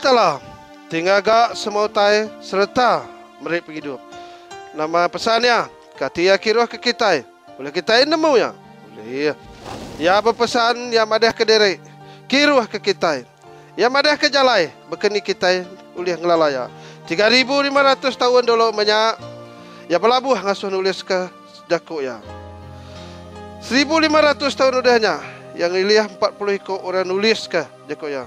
Ta'ala tinggal gak semua utai serta merit penghidup. Nama pesannya katia kiruh ke kita. Boleh kita nemu ya? Boleh. Ya berpesan yang madah ke diri kiruh ke kita. Yang madah ke jalai berkeni kita ulih ngelalaya. 3.500 tahun dulu banyak ya berlabuh ngasuh nulis ke jakuk ya. 1.500 tahun udahnya yang ilih 40 ikut orang nulis ke jakuk ya.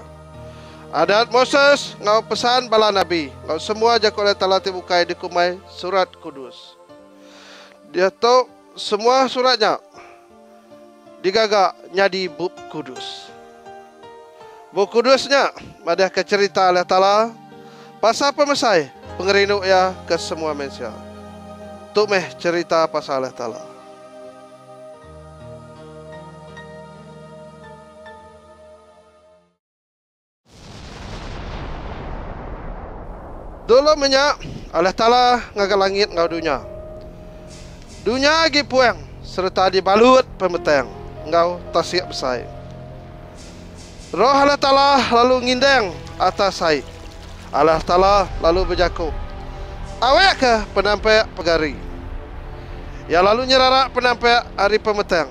Adat Moses ngau pesan bala nabi, ngau semua jakuk oleh Ta'ala bukai di kumai surat kudus. Dia tahu semua suratnya digagak nyadi bub kudus. Bub kudusnya madah ke cerita oleh Ta'ala pasal pemesai pengerinu ya ke semua manusia. Tuk meh cerita pasal oleh Ta'ala. Dulu menyak Allah Ta'ala ngagal langit ngau dunia. Dunia agi puang serta dibalut pemetang ngau tasiak besai. Roh Allah Ta'ala lalu ngindeng atas sai. Allah Ta'ala lalu berjakuk. Awak ke penampak pegari. Ya lalu nyerarak penampak hari pemetang.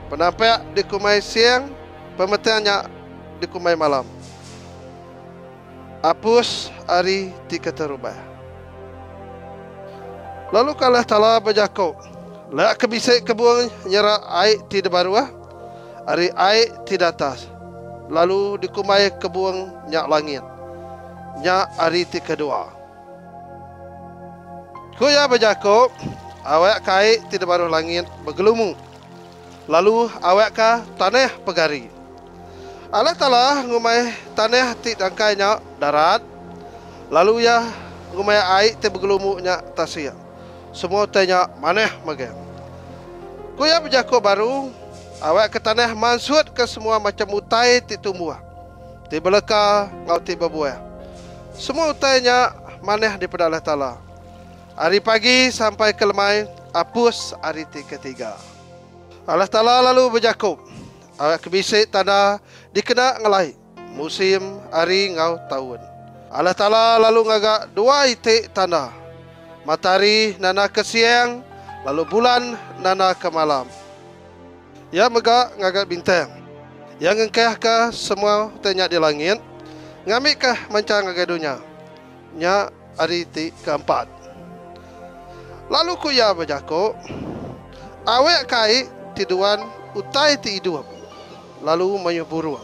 Penampak di kumai siang, pemetangnya di kumai malam. Apus hari tika terubah. Lalu kalau Ta'ala berjakuk, lak kebisik kebuang nyerah air tidak baruah, hari air tidak atas. Lalu dikumai kebuang nyak langit, nyak hari tika kedua. Kuya berjakuk, awak kai tidak baruh langit bergelumu. Lalu awak ka tanah pegari. Allah Ta'ala ngumai tanah ti dangkainya darat. Lalu ya ngumai air ti bergelumuknya tasia. Semua tanya maneh magen. Kuya berjakuk baru awak ke tanah mansut ke semua macam utai ti tumbuh. Ti beleka ngau ti berbuah. Semua utainya maneh daripada Allah Ta'ala. Hari pagi sampai ke lemai apus hari ti ketiga. Allah Ta'ala lalu berjakuk. Awak kebisik tanah dikena ngelai musim hari ngau tahun. Allah Ta'ala lalu ngagak dua itik tanah. Matahari nana ke siang, lalu bulan nana ke malam. Ya megak ngagak bintang. Yang ngengkeh ke semua tanya di langit. Ngamik ke mancang ngagak dunia. Nya hari itik keempat. Lalu kuya berjakuk. Awak kai tiduan utai ti hidup. Lalu menyuburu.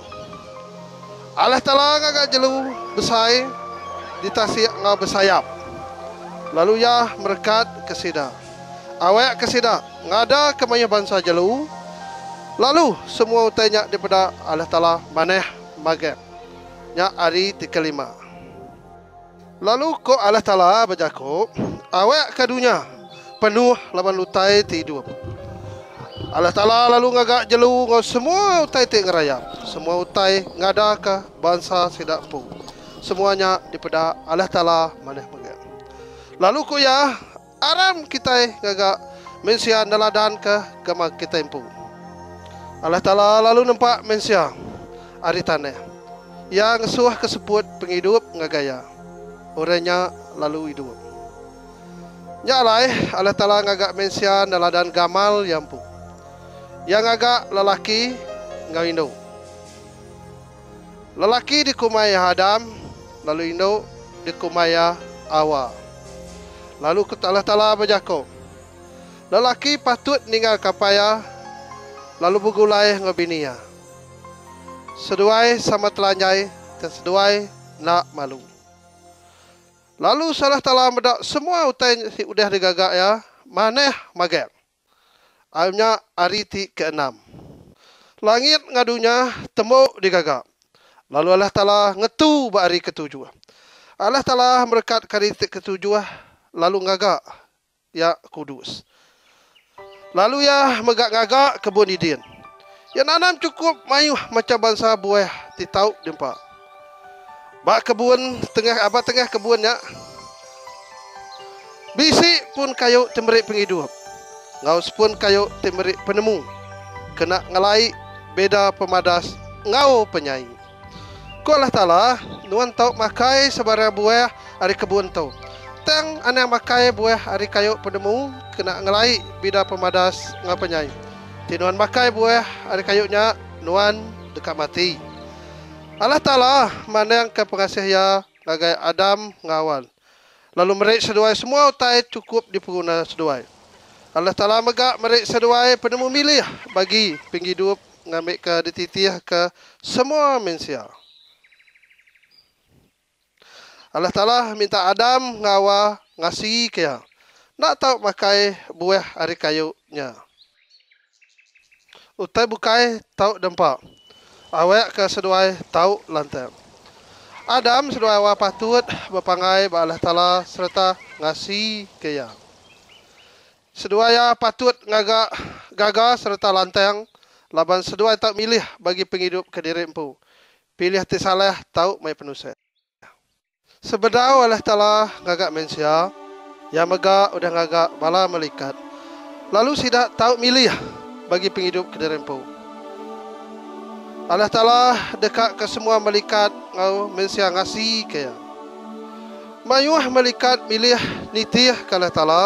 Allah Ta'ala ngagak jelu besai ditasiak ngau bersayap. Lalu ya merekat ke sida. Awak ke sida ngada ke maya bangsa jelu. Lalu semua utanya daripada Allah Ta'ala maneh magep. Nya hari kelima. Lalu ko Allah Ta'ala berjakuk. Awak ke dunia penuh lawan lutai ti hidup. Allah Ta'ala lalu ngagak jelu ngau semua utai ti ngerayap. Semua utai ngada ke bangsa sidak pu. Semuanya daripada Allah Ta'ala maneh magep. Lalu ku ya aram kita ngagak mensia neladan ke gama kita empu. Allah Ta'ala lalu nampak mensia ari tanah. Yang suah kesebut penghidup ngagaya. Orangnya lalu hidup. Nyalai Allah Ta'ala ngagak mensia neladan gamal yang pu. Yang agak lelaki ngau lelaki di kumaya Adam, lalu Indo di kumaya Awa. Lalu Allah Ta'ala berjakuk. Lelaki patut ninggal kapaya, lalu bergulai ngobinia. Seduai sama telanjai, dan seduai nak malu. Lalu Allah Ta'ala mendak semua utai udah digagak ya, maneh magek. Akhirnya hari ke-6. Langit ngadunya tembok digagak. Lalu Allah Ta'ala ngetu hari ke-7. Allah Ta'ala merekat hari ke-7 lalu ngagak ya kudus. Lalu ya megak-ngagak kebun Eden. Ya nanam cukup mayuh macam bangsa buah titau dempak. Bak kebun tengah kebunnya. Bisi pun kayu temerik penghidup. Ngau pun kayu temerik penemu. Kena ngelai beda pemadas ngau penyanyi. Ku Allah Ta'ala nuan tau makai sebarang buah ari kebun tau. Tang anak makai buah ari kayu penemu kena ngelai bida pemadas ngapanyai. Tinuan makai buah ari kayunya nuan dekat mati. Allah Ta'ala mana yang ke pengasih ya ngagai Adam ngawal. Lalu mereka seduai semua utai cukup dipeguna seduai. Allah Ta'ala megak mereka seduai penemu milih bagi penghidup ngambil ke dititih ke semua manusia. Allah Ta'ala minta Adam ngawa ngasih kaya. Nak tahu makai buah ari kayunya. Utai bukai tahu dempak. Awak ke seduai tahu lantai. Adam seduai awak patut berpangai ba Allah Ta'ala serta ngasih kaya. Seduai patut gagah serta lantang. Laban seduai tak milih bagi penghidup ke diri empu. Pilih hati salah tahu mai penusa. Sebenarnya Allah Ta'ala ngagak manusia. Yang megak udah ngagak bala malaikat. Lalu tidak tahu milih bagi penghidup ke diri empu. Allah Ta'ala dekat ke semua malaikat ngau manusia ngasih kaya. Mayuh malaikat milih nitih ke Allah Ta'ala.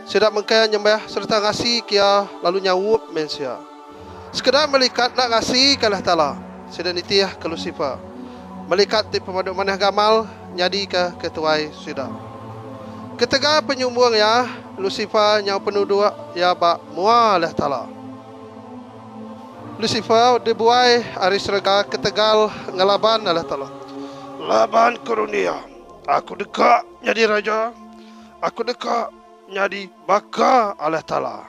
Sedap mengkaya nyembah serta ngasih kaya lalu nyawup manusia. Sekedar malaikat nak ngasih ke Allah Ta'ala. Sedang nitih ke Lucifer. Malaikat di pemaduk manah gamal nyadi ke ketuai sudah. Ketika penyumbang ya Lucifer yang penduduk ya bak mua Allah Ta'ala. Lucifer dibuai hari serga ketegal ngelaban Allah Ta'ala. Laban karunia. Aku dekat jadi raja. Aku dekat jadi baka Allah Ta'ala.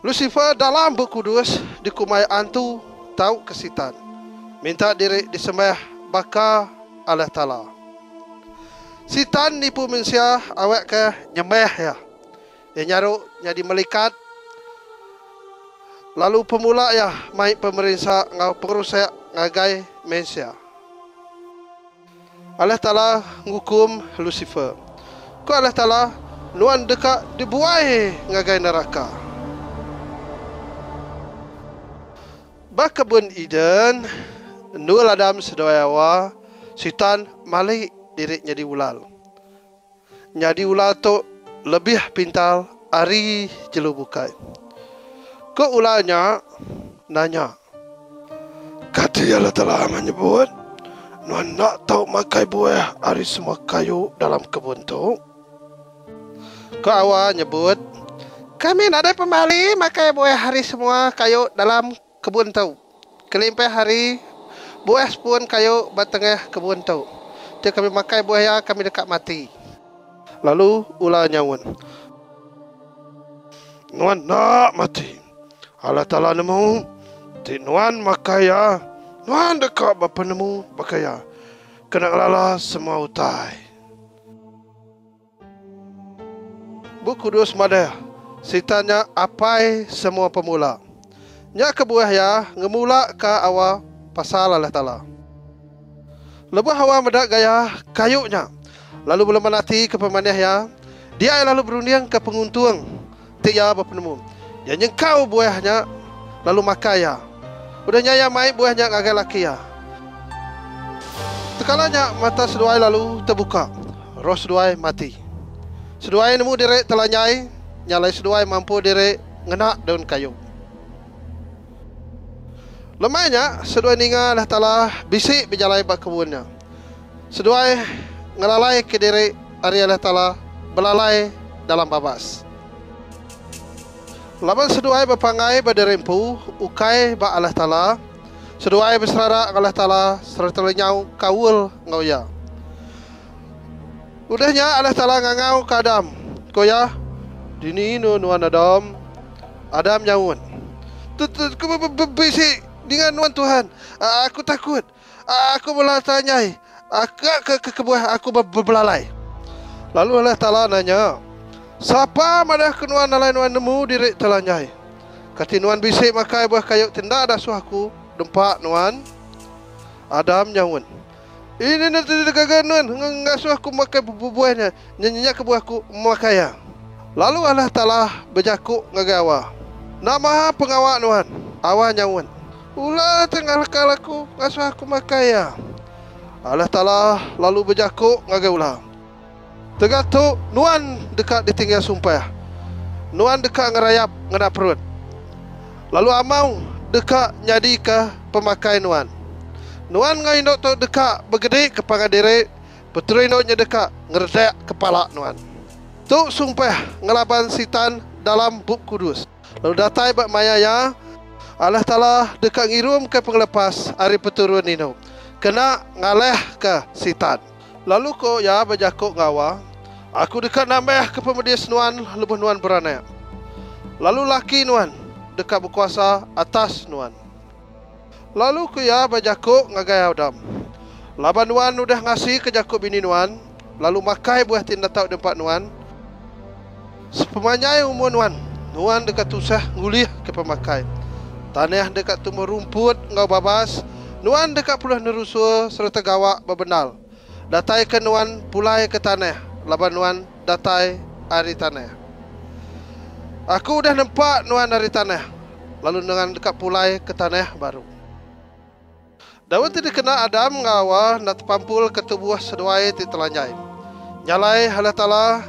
Lucifer dalam berkudus dikumai antu tahu kesitan. Minta diri disembah baka Allah Ta'ala. Sitan nipu manusia awak ke nyembah ya. Dia nyaruk jadi malaikat. Lalu pemula ya mai pemerintah ngau pengurusak ngagai manusia. Allah Ta'ala ngukum Lucifer. Ku Allah Ta'ala nuan dekat dibuai ngagai neraka. Bakebun Eden, Nul Adam sedoyawa, Sitan malik diri jadi ulal. Jadi ulal tu lebih pintar ari jelu bukai. Ke ulalnya nanya, kata Allah Ta'ala menyebut, nuan nak tahu makai buah ari semua kayu dalam kebun tu. Ke awal nyebut, kami ada pembali makai buah hari semua kayu dalam kebun tahu. Kelimpai hari buah pun kayu batengah kebun tahu. Dia kami makai buah ya kami dekat mati. Lalu ular nyawun. Nuan nak mati. Allah Ta'ala nemu. Ti nuan makai ya. Nuan dekat bapa nemu makai ya. Kena lala semua utai. Buku dus madai. Sitanya apai semua pemula. Nya kebuah ya ngemula ke awal pasal Allah Ta'ala. Lebuh awal medak gaya kayunya. Lalu belum menati ke pemanah ya. Dia lalu berunding ke penguntung. Tik ya berpenemu. Ya nyengkau buahnya. Lalu makaya. Udah nyaya mai buahnya ngagai laki ya. Tekalanya mata seduai lalu terbuka. Roh seduai mati. Seduai nemu direk telah nyai. Nyalai seduai mampu direk ngenak daun kayu. Lemahnya, seduai ninga Allah Ta'ala bisik berjalai bak kebunnya. Seduai ngelalai ke diri ari Allah Ta'ala belalai dalam babas. Laban seduai berpangai berdempu ukai bak Allah Ta'ala. Seduai berserara Allah Ta'ala serta lenyau kawul ngoya. Udahnya Allah Ta'ala ngangau ke Adam. Koya, dini nuan Adam. Adam nyawun. Tutup bisik. Dengan nuan Tuhan, aku takut. Aku berlatanyai. Aku ke buah aku berbelalai. Lalu Allah Ta'ala nanya, siapa madah kenuan nalai nuan nemu diri telanyai. Kati nuan bisik makai buah kayu tindak ada suahku. Dempak nuan. Adam nyawun. Ini nanti dekat nuan. Ngasuh aku makai buahnya. Nyanyinya ke buahku makai ya. Lalu Allah Ta'ala berjakuk ngagawa. Nama pengawak nuan. Awak nyawun. Ulah tengah kalaku ngasuh aku makai ya. Allah Ta'ala lalu berjakuk ngagai ulah. Tengah tu Nuan dekat ditinggal sumpah. Nuan dekat ngerayap ngena perut. Lalu amau dekat nyadi ke pemakai Nuan. Nuan ngai indok tu dekat bergede ke pangadiri. Betul indoknya dekat ngerdak kepala Nuan. Tu sumpah ngelaban sitan dalam buk kudus. Lalu datai bak mayanya Allah Ta'ala dekat ngirum ke penglepas hari peturun ini. Kena ngaleh ke sitan. Lalu ko ya berjakuk ngawa. Aku dekat nambah ke pemedias Nuan lebuh Nuan beranak. Lalu laki Nuan dekat berkuasa atas Nuan. Lalu ko ya berjakuk ngagai Adam. Laban Nuan udah ngasih ke jakuk bini Nuan. Lalu makai buah tindak tahu tempat Nuan. Sepemanyai umur Nuan. Nuan dekat tusah ngulih ke pemakai. Tanah dekat tumbuh rumput ngau babas. Nuan dekat puluh nerusul serta gawak bebenal. Datai ke Nuan pulai ke tanah. Laban Nuan datai hari tanah. Aku udah nampak Nuan hari tanah. Lalu Nuan dekat pulai ke tanah baru. Daun tidak kena Adam ngawa nak terpampul ke tubuh seduai ti telanjai. Nyalai Allah Ta'ala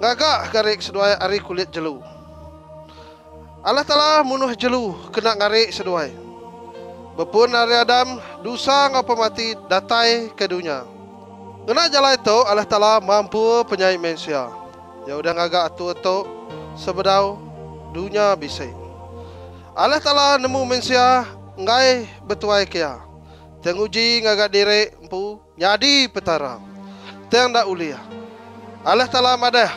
ngagak garik seduai ari kulit jelu. Allah Ta'ala munuh jelu kena ngarik seduai. Bepun hari Adam dosa ngapa mati datai ke dunia. Kena jalan itu Allah Ta'ala mampu penyai manusia. Ya udah ngagak atu-atu sebedau dunia bisai. Allah Ta'ala nemu manusia ngai betuai kia. Tenguji ngagak diri empu nyadi petara. Teng dak ulia. Allah Ta'ala madah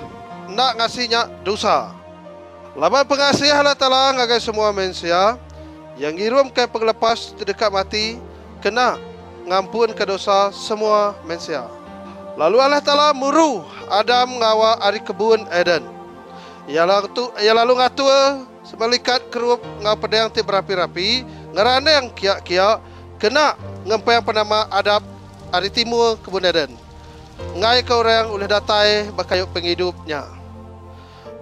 nak ngasihnya dosa. Lama pengasih Allah Ta'ala ngagai semua manusia. Yang ngirum ke penglepas terdekat mati kena ngampun ke dosa semua manusia. Lalu Allah Ta'ala muruh Adam ngawa ari kebun Eden. Ia lalu ngatua semalikat kerup ngau pedang ti berapi-rapi ngerana yang kiak-kiak kena ngempai yang penama Adam ari timur kebun Eden. Ngai ke orang oleh datai bakayuk penghidupnya.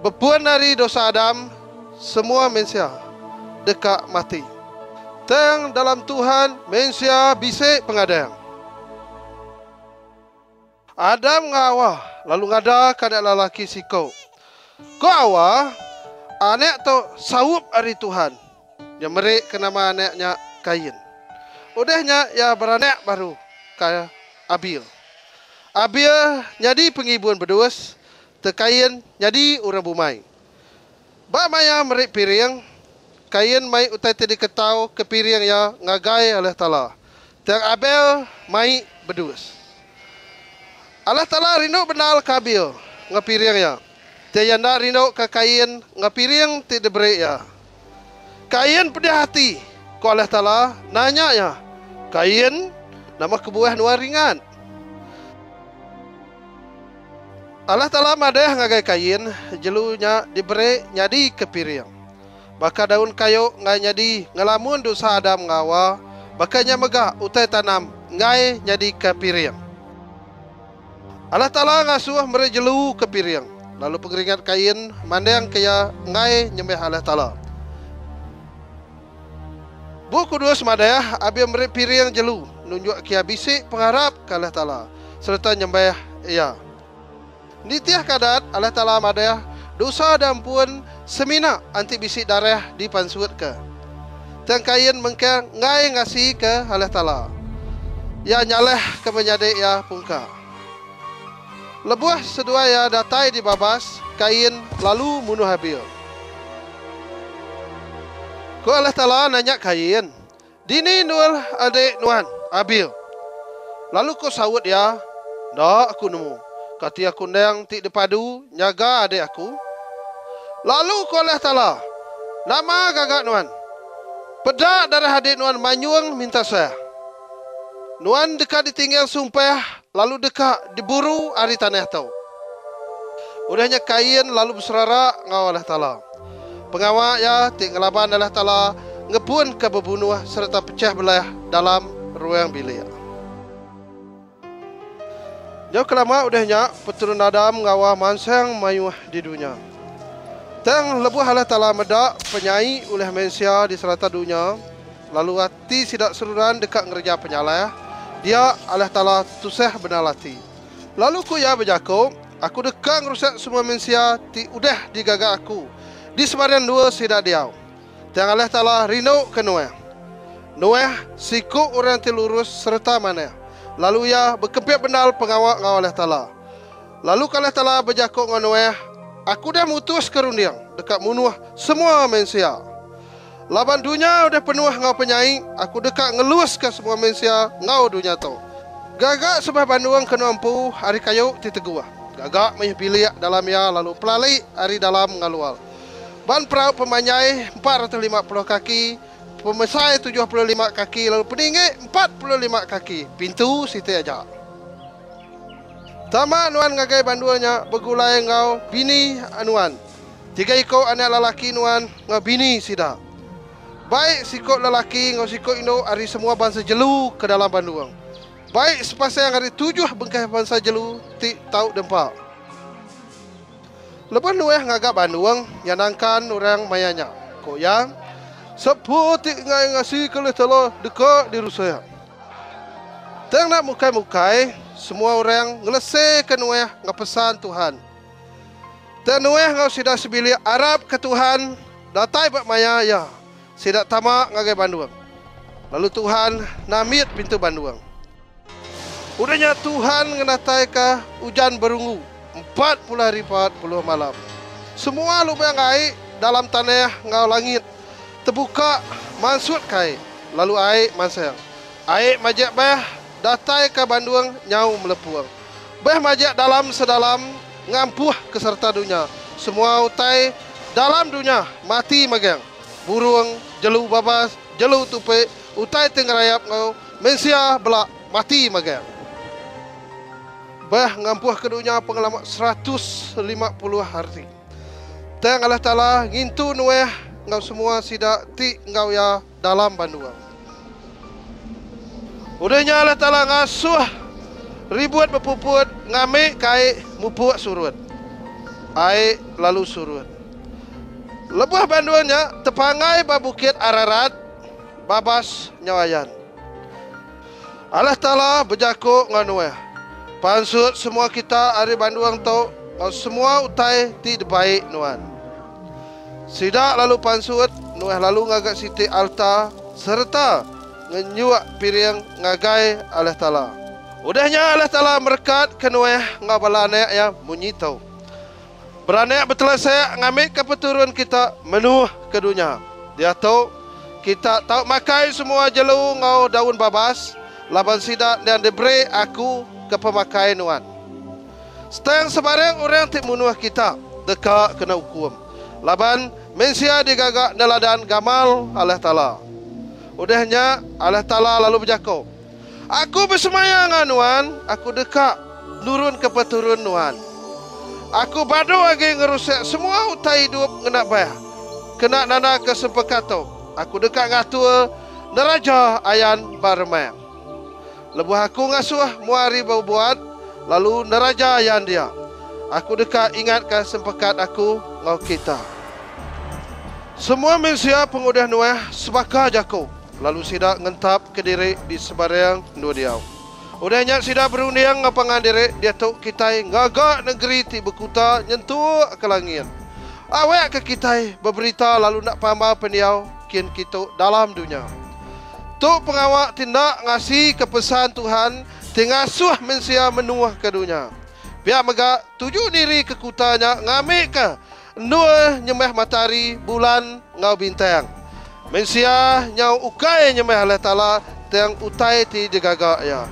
Bepuan dari dosa Adam semua manusia dekat mati. Teng dalam Tuhan manusia bisik pengadang. Adam ngawa lalu ngada kada lelaki siko. Ko awa anak tu sawup hari Tuhan. Yang merik ke nama anaknya Kain. Udahnya ya beranak baru kaya Abil. Abil jadi pengibuan berdos. Kain jadi orang bumai. Ba maya merik piring. Kain mai utai tadi ketau ke piring ya ngagai Allah Ta'ala. Tiang Abel mai bedus. Allah Ta'ala rindu benal kabil ngapiring ya. Tiang yanda rindu ke Kain ngapiring tidak beri ya. Kain pedih hati. Ko Allah Ta'ala nanya ya. Kain nama kebuah nuar ringan. Allah Ta'ala madah ngagai Kain jelunya diberi nyadi ke piring. Baka daun kayu ngai nyadi ngelamun dosa Adam ngawa. Bakanya megah utai tanam ngai nyadi ke piring. Allah Ta'ala ngasuh merejelu ke piring. Lalu pengeringat Kain mandang kaya ngai nyembah Allah Ta'ala. Bu kudus madaya abi meri piring jelu. Nunjuk kia bisik pengharap ke Allah Ta'ala. Serta nyembah ia. Nitiah kadat Allah Ta'ala madaya dosa Adam pun semina anti bisik darah dipansut ke. Teng Kain mengkang ngai ngasih ke Allah Ta'ala. Ya nyaleh ke menyadek ya pungka. Lebuah sedua ya datai di babas Kain lalu munuh Habil. Ko Allah Ta'ala nanya Kain. Dini nul adik Nuan Habil. Lalu ko sawut ya. Dak aku nemu. Kati aku nang ti depadu nyaga adik aku. Lalu ko Allah Ta'ala nama gagak Nuan. Pedak dari adik Nuan manyuang minta saya. Nuan dekat ditinggal sumpah. Lalu dekat diburu hari tanah tau. Udahnya Kain lalu berserara ngawal Allah Ta'ala. Pengawak ya ti ngelaban Allah Ta'ala ngepun ke bebunuh serta pecah belah dalam ruang bilik. Jauh kelama udahnya peturun Adam ngawa mansang mayuh di dunia. Teng lebuh Allah Ta'ala medak penyai oleh manusia di serata dunia. Lalu hati sidak seruran dekat ngerja penyalah. dia Allah Ta'ala tusah benalati. Lalu ku ya berjakuk, aku dekang rusak semua manusia ti udah digagak aku. Di semarian dua sidak diau. Dan Allah Ta'ala rino ke Noah. Noah siku orang ti lurus serta mana. Lalu ia berkepiak benal pengawak ngau Allah Ta'ala. Lalu Allah Ta'ala berjakuk ngau Noah, aku dah mutus kerundiang dekat munuh semua manusia. Laban dunia udah penuh ngau penyai, aku dekat ngelus ke semua manusia ngau dunia tu. Gagak sebab banduang kena ampu hari kayu titeguah. Gagak meh bilik dalam ya lalu pelali hari dalam ngalual. Ban perahu pemanyai 450 kaki, pemesai 75 kaki, lalu peninggi 45 kaki. Pintu situ aja. Tama nuan ngagai banduanya begulai ngau bini anuan. 3 ikut anak lelaki nuan ngau bini sida. Baik sikut lelaki ngau sikut Indo hari semua bangsa jelu ke dalam banduang. Baik sepasang hari 7 bengkah bangsa jelu ti tahu dempak. Lepas Noah ngagak banduang yang nangkan orang mayanya. Kok yang seperti ngasih kalau telo dekat di Rusia. Teng nak mukai-mukai semua orang ngelesai ke Noah ngapesan Tuhan. Dan Noah ngau sidak sebilik Arab ke Tuhan datai buat maya ya. Sidak tamak ngagai banduang. Lalu Tuhan namit pintu banduang. Udahnya Tuhan ngenatai ke hujan berungu 40 hari 40 malam. Semua lubang air dalam tanah ngau langit terbuka masuk kai. Lalu air masang. Air majak bah datai ke banduang nyau melepuang. Bah majak dalam sedalam ngampuh ke serta dunia. Semua utai dalam dunia mati magang. Burung jelu babas, jelu tupai, utai tengerayap ngau mensia belak mati magang. Bah ngampuh ke dunia pengalaman 150 hari. Dan Allah Ta'ala ngintu Noah ngau semua sidak ti ngau ya dalam banduang. Udahnya Allah Ta'ala ngasuh ribuan berpuput ngamik kai mupuk surut. Air lalu surut. Lebuh banduangnya tepangai babukit Ararat babas nyawayan. Allah Ta'ala berjakuk ngau Noah. Pansut semua kita hari banduang tu semua utai ti baik nuan. Sidak lalu pansut Noah lalu ngagak siti alta serta ngenyuak piring ngagai Allah Ta'ala. Udahnya Allah Ta'ala merkat ke Noah ngabala anak ya munyitau. Beranak bertelesek ngambil ke peturun kita menuh ke dunia. Dia tahu kita tahu makai semua jelu ngau daun babas. Laban sidak dan diberi aku ke pemakai nuan. Setang sebarang orang tik munuh kita dekat kena hukum. Laban mensia digagak neladan gamal Allah Ta'ala. Udahnya Allah Ta'ala lalu berjakau. Aku bersemayang nuan, aku dekat nurun ke peturun nuan. Aku badu lagi ngerusak semua utai hidup ngenak bayar. Kena nana ke sepekato. Aku dekat ngatua neraja ayan barmai. Lebuh aku ngasuh muari bau buat lalu neraja yang dia. Aku dekat ingatkan sempekat aku ngau kita. Semua manusia pengudah Noah sebakar jaku. Lalu sidak ngentap ke diri di sebarang dua diau. Udahnya sidak berundiang ngapangan diri dia tuk kita ngagak negeri ti berkuta nyentuh ke langit. Awak ke kita berberita lalu nak pambah pendiau kian kita dalam dunia. Tuk pengawak tindak ngasih kepesan Tuhan tingasuh mensia menuah ke dunia. Biar megak tujuh diri ke kutanya ngamik ke dua nyembah matahari bulan ngau bintang. Mensia nyau ukai nyembah Allah Ta'ala yang utai ti digagak ya.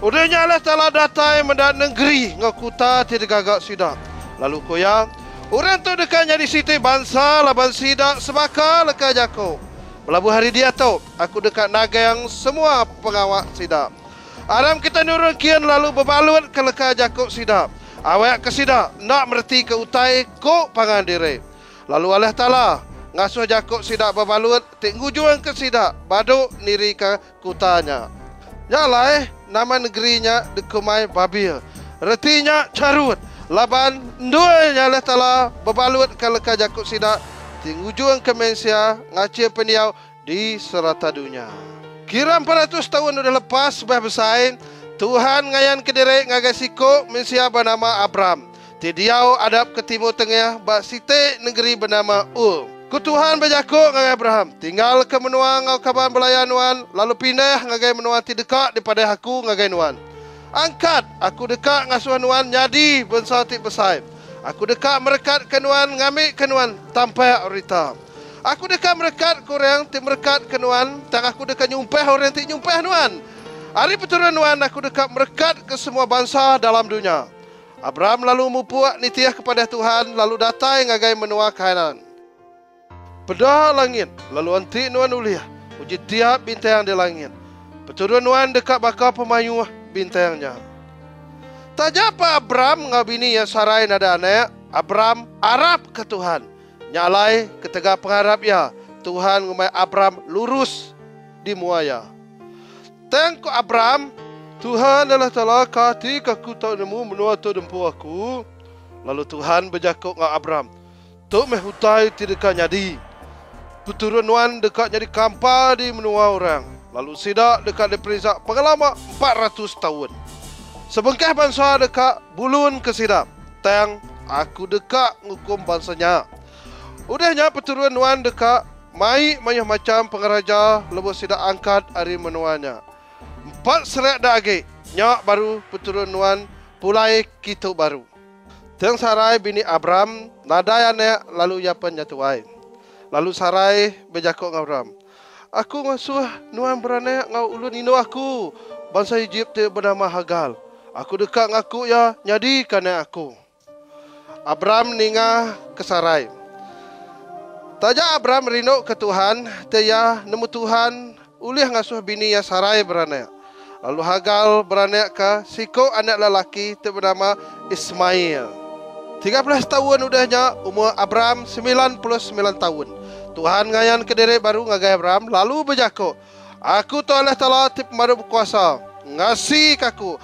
Udahnya Allah Ta'ala datai mendat negeri ngau kuta ti digagak sidak. Lalu koyang orang tu dekatnya di situ bangsa laban sidak sebakar leka jako. Melabuh hari dia tahu, aku dekat naga yang semua pengawak sidap. Aram kita nurun kian lalu berbalut ke leka jakuk sidap. Awak ke sidap, nak merti ke utai kok pangan diri. Lalu Allah Ta'ala ngasuh jakuk sidap berbalut, tinggu juang ke sidap, baduk niri ke kutanya. Nyalai, nama negerinya dekumai Babil. Retinya carut. Laban duanya Allah Ta'ala berbalut ke leka jakuk sidap. Tinggu juang ke Malaysia ngacir peniau di serata dunia. Kira 400 tahun udah lepas bah besar, Tuhan ngayan kediri ngagai siko manusia bernama Abram. Tidiau adap ke timur tengah bak site negeri bernama Ur. Ku Tuhan berjakuk ngagai Abraham, tinggal ke menua ngau kaban belayan nuan, lalu pindah ngagai menua ti dekat daripada aku ngagai nuan. Angkat aku dekat ngasuh nuan nyadi bangsa ti besar. Aku dekat merekat ke nuan ngamik ke nuan tampai orita. Aku dekat merekat ke orang ti merekat ke nuan, tang aku dekat nyumpah orang ti nyumpah nuan. Hari peturunan nuan aku dekat merekat ke semua bangsa dalam dunia. Abraham lalu mupuak nitiah kepada Tuhan, lalu datai ngagai menua Kanaan. Pedah langit, lalu anti nuan uliah, uji tiap bintang di langit. Peturunan nuan dekat bakal pemayuh bintangnya. Tak japa Abraham ngabini ya Sarai nada anak, Abraham Arab ke Tuhan. Nyalai ketegak pengharap ya, Tuhan ngumai Abraham lurus di muaya. Tengku Abraham, Tuhan adalah telah kati kaku tak nemu menua tu dempu aku. Lalu Tuhan berjakuk ngak Abraham, tuk mehutai tidak nyadi. Keturunan dekat jadi kampa di menua orang. Lalu sidak dekat diperisa pengalaman 400 tahun. Sebengkah bangsa dekat bulun ke sidak. Tang aku dekat ngukum bangsanya. Udahnya peturunan dekat mai mayah macam pengeraja lepas sidak angkat hari menuanya. 4 seret dagi. Nyak baru peturunan pulai kitu baru. Tang Sarai bini Abraham nadayane lalu ia penyatuai. Lalu Sarai berjakuk dengan Abraham. Aku ngasuh nuan beranak ngau ulun ino aku. Bangsa Egypt bernama Hagal. Aku dekat ngaku ya nyadi kana aku. Abraham ningah ke Sarai. Taja Abraham rindu ke Tuhan. Taya nemu Tuhan ulih ngasuh bini ya Sarai beranak. Lalu Hagal beranak ke siko anak lelaki bernama Ismail. 13 tahun udahnya, umur Abraham 99 tahun. Tuhan ngayan ke diri baru ngagai Abraham, lalu berjakuk. Aku toleh telah tip maru berkuasa. Ngasih kaku.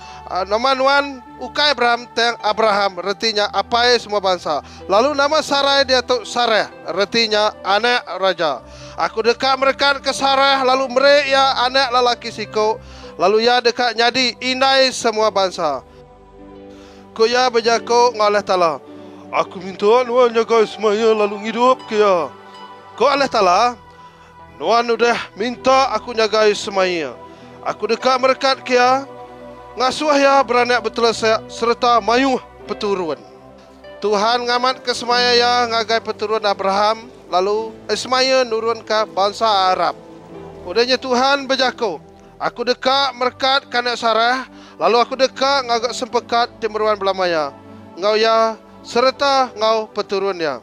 Nama nuan ukai Abraham teng Abraham, retinya apai semua bangsa. Lalu nama Sarai dia tu Sarah, retinya anak raja. Aku dekat mereka ke Sarah, lalu mereka ya anak lelaki siko. Lalu ya dekat nyadi indai semua bangsa. Kuya berjakuk ngalah talah. Aku minta nuan jaga Ismail lalu hidup kia. Kau Allah Ta'ala, nuan udah minta aku jaga Ismail. Aku dekat merekat kia, ngasuh ya beranak betul serta mayuh peturun. Tuhan ngamat ke Ismail ya ngagai peturun Abraham, lalu Ismail nurun ke bangsa Arab. Udahnya Tuhan berjakuk. Aku dekat merekat kanak Sarah, lalu aku dekat ngagak sempekat timuruan belamaya. Ngau ya serta ngau peturunnya.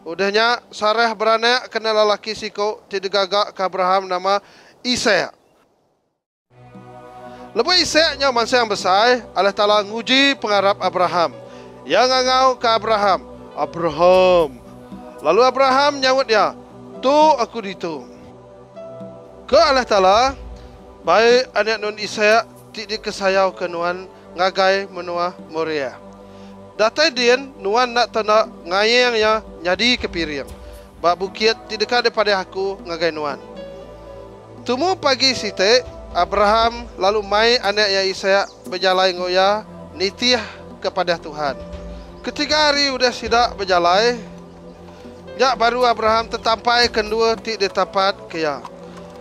Udahnya Sarah beranak kena lelaki siko tidegagak ke Abraham nama Ishak. Lepas Ishaknya masa yang besar, Allah Ta'ala nguji pengharap Abraham. Yang ngau ke Abraham, Abraham. Lalu Abraham nyawut dia, tu aku ditu. Ke Allah Ta'ala, baik anak nun Ishak tidak kesayau ke nuan ngagai menua Moria. Datai din nuan nak tanda ngayang ya nyadi kepiring. Bak bukit di dekat daripada aku ngagai nuan. Tumu pagi site Abraham lalu mai anak ya Ishak berjalan ngoya nitiah kepada Tuhan. Ketiga hari udah sidak berjalan. Jak baru Abraham tertampai kedua ti ditapat kaya.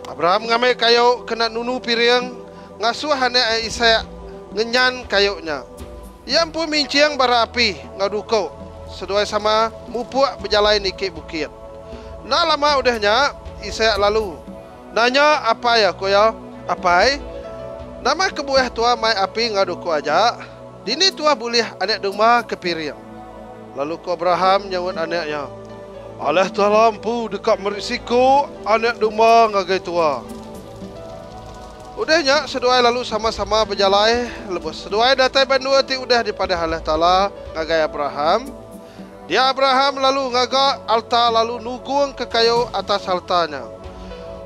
Abraham ngamai kayu kena nunu piring ngasuh anak ya Ishak ngenyan kayunya. Yang pun minciang bara api ngaduko sesuai sama mupuak berjalan nikik bukit. Nah lama udahnya Ishak lalu nanya apa ya koya apa? Nama kebuah tua mai api ngaduko aja. Dini tua boleh anak duma kepiring. Lalu ko Abraham nyawut anaknya. Allah Ta'ala lampu dekat merisiko anak duma ngagai tua. Udahnya seduai lalu sama-sama berjalan. Lepas seduai datai bandua ti udah daripada Allah Ta'ala ngagai Abraham. Dia Abraham lalu ngagak altar lalu nugung ke kayu atas altarnya.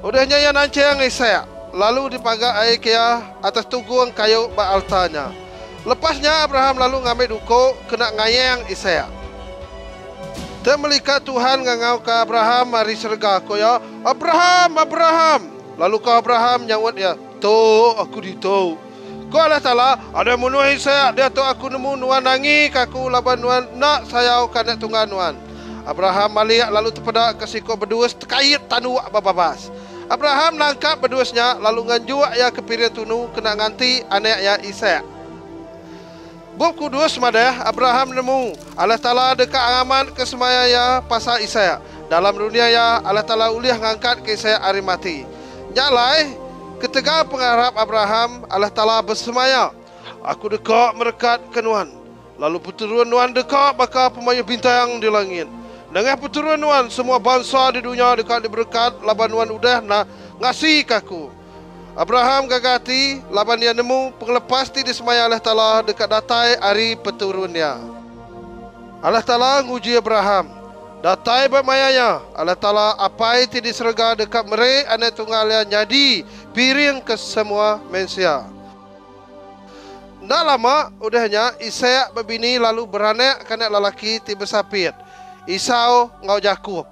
Udahnya yang nancang Ishak lalu dipagak air kia atas tugung kayu bak altarnya. Lepasnya Abraham lalu ngambil duko kena ngayang Ishak. Tak melihat Tuhan ngangau ke Abraham mari serga koya Abraham, Abraham. Lalu kau Abraham nyawat ya, "Tu aku ditu." Ko Allah Ta'ala ada menuai saya dia tu aku nemu nuan nangi kaku laban nuan nak sayau kanak tunggan nuan. Abraham malik lalu terpedak ke siko berduas terkait tanu bababas. Abraham nangkap berduasnya lalu nganjuak ya ke piring tunu kena nganti anak ya Ishak. Bab kudus madah Abraham nemu Allah Ta'ala dekat angaman ke semaya ya pasal Ishak. Dalam dunia ya Allah Ta'ala uliah ngangkat ke Ishak hari mati. Nyalai ketika pengharap Abraham, Allah Ta'ala bersemaya, "Aku dekat merekat ke Nuan." Lalu perturuan Nuan dekat bakal pemayu bintang di langit. Dengan perturuan Nuan, semua bangsa di dunia dekat diberkat, laban Nuan udah nak ngasih kaku. Abraham gagati, laban dia nemu penglepas di semaya Allah Ta'ala dekat datai hari perturunnya. Allah Ta'ala nguji Abraham. Datai bermayanya Allah Ta'ala apai ti diserga dekat mere anak tunggalnya jadi piring ke semua manusia. Ndak lama udahnya Ishak berbini lalu beranak kanak lelaki ti bersapit. Isau ngau Yakub.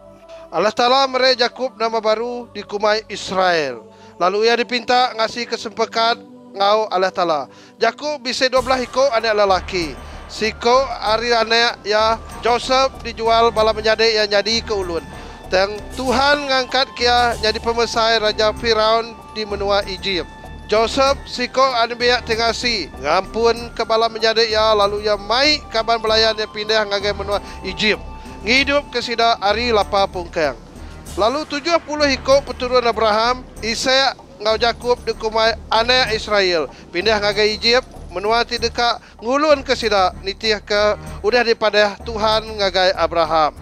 Allah Ta'ala mere Yakub nama baru dikumai Israel. Lalu ia dipinta ngasih kesempatan ngau Allah Ta'ala. Yakub bisa 12 ikut anak lelaki. Siko hari anak ya Joseph dijual bala menjadi yang jadi ke ulun. Dan Tuhan ngangkat kia jadi pemesai Raja Firaun di menua Egypt. Joseph siko ada biak tengasi ngampun ke bala menjadi ya lalu ya mai kaban belayan yang pindah ngagai menua Egypt. Ngidup ke sida hari lapa pungkang. Lalu 70 ikut peturun Abraham, Ishak ngau Yakub dikumai anak Israel. Pindah ngagai Egypt. Menuati dekat ngulun ke sida nitih ke udah daripada Tuhan ngagai Abraham.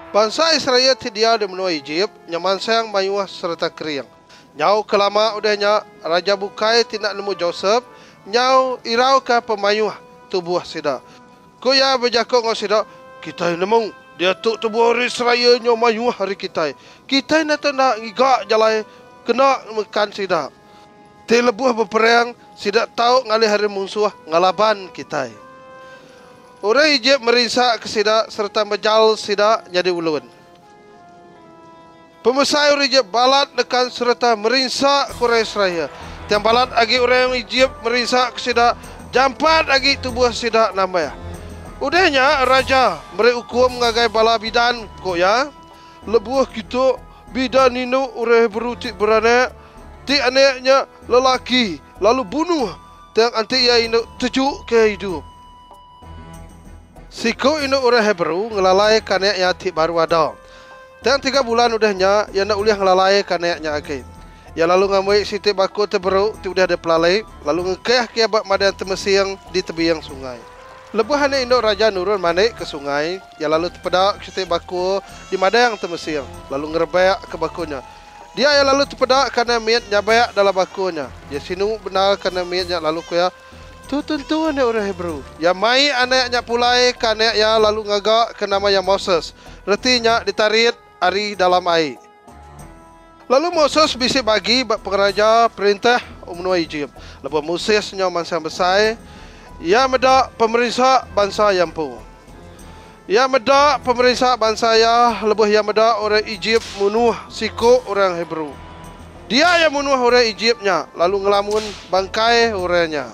Bangsa Israel tidia di menua Egypt nyaman sayang mayuah serta kering. Nyau kelama udahnya Raja Bukai tidak nemu Joseph. Nyau irau ke pemayuah tubuh sida. Kuya berjakuk ngau sida, "Kita nemu dia tu tubuh Israel nyo mayuah hari kita. Kita nak ngigak jalai kena makan sida. Ti lebuh berperang sidak tahu ngalih hari musuh ngalaban kita." Orang Egypt merinsak ke sidak serta menjal sidak jadi ulun. Pemesai orang Egypt balat dekan serta merinsak ke orang Israel. Tiang balat lagi orang Egypt merinsak ke sidak jampat lagi tubuh sidak namanya. Udahnya raja beri hukum ngagai bala bidan kok ya. Lebuh kita bidan nino orang berutik beranak. Ti anaknya lelaki lalu bunuh dan anti ia induk tujuk ke hidup. Siko induk orang Hebrew ngelalai kanaknya ti baru ada. Dan 3 bulan udahnya ia nak uliah ngelalai kanaknya lagi. Ya lalu ngamui siti baku terberuk ti udah ada pelalai lalu ngekeh ke abak madan temesiang di tebiang sungai. Lebuhannya induk raja nurun manik ke sungai. Ya lalu terpedak siti baku di madang temesiang lalu ngerebek ke bakunya. Dia yang lalu terpedak kerana miat nyabayak dalam bakunya. Dia sinu benar kerana miatnya lalu kuya. Tu tentu anak orang Hebrew. Ya mai anaknya pulai kerana ya lalu ngagak ke nama yang Moses. Retinya ditarik hari dalam air. Lalu Moses bisa bagi pengraja perintah umnua Egypt. Lepas Moses nyaman sang besar. Ya medak pemerintah bangsa yang pu. Ya medak pemerintah bangsa ya lebih ya medak orang Egypt munuh siko orang Hebrew. Dia yang munuh orang Egyptnya lalu ngelamun bangkai orangnya.